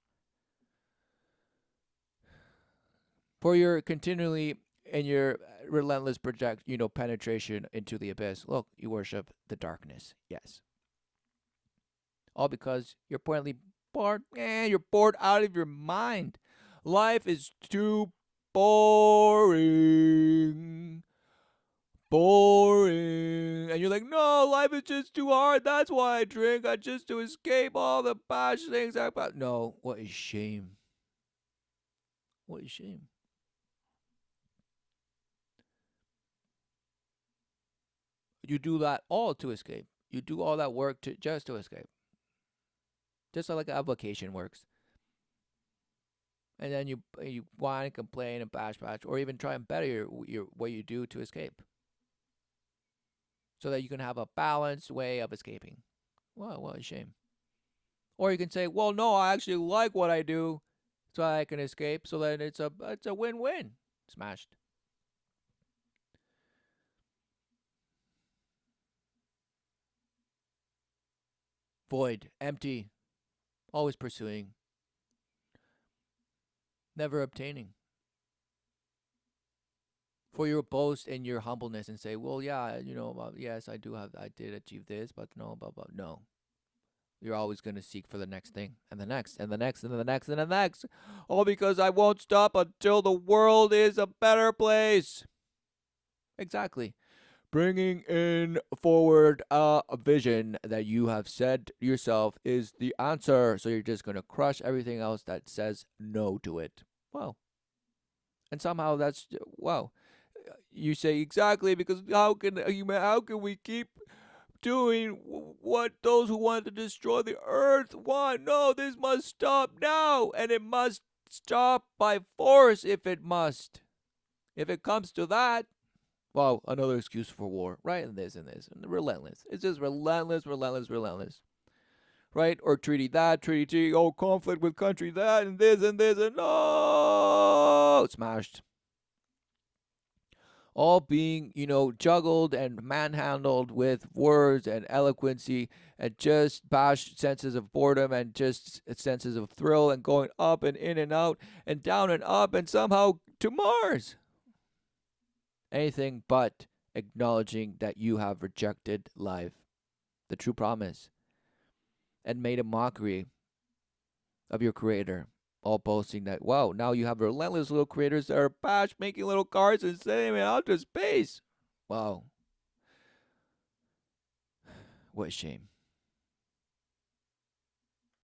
For your continually and your relentless penetration into the abyss. Look, you worship the darkness. Yes. All because you're pointedly bored. You're bored out of your mind. Life is too boring. Boring. And you're like, no, life is just too hard. That's why I drink. Just to escape all the bash things. No, what a shame. What a shame. You do that all to escape. You do all that work just to escape. Just like a vacation works. And then you whine and complain and bash, or even try and better your what you do to escape. So that you can have a balanced way of escaping. Well, what a shame. Or you can say, well, no, I actually like what I do so I can escape, so that it's a win-win. Smashed. Void, empty, always pursuing, never obtaining. For your boast and your humbleness and say, well, yeah, yes, I did achieve this, but no, blah, blah. No. You're always going to seek for the next thing, and the next, and the next, and the next, and the next. All because I won't stop until the world is a better place. Exactly. Bringing in forward a vision that you have said yourself is the answer. So you're just going to crush everything else that says no to it. Wow. And somehow that's, wow. You say exactly, because how can we keep doing what those who want to destroy the earth want? No, this must stop now. And it must stop by force if it must. If it comes to that. Wow, another excuse for war, right? And this, and relentless. It's just relentless. Right? Or treaty that, treaty T, conflict with country that, and this, and no! Smashed. All being, juggled and manhandled with words and eloquency and just bash senses of boredom and just senses of thrill and going up and in and out and down and up and somehow to Mars. Anything but acknowledging that you have rejected life. the true promise, and made a mockery of your creator, all boasting that, wow, now you have relentless little creators that are bash making little cars and sending them out to space. Wow. What a shame.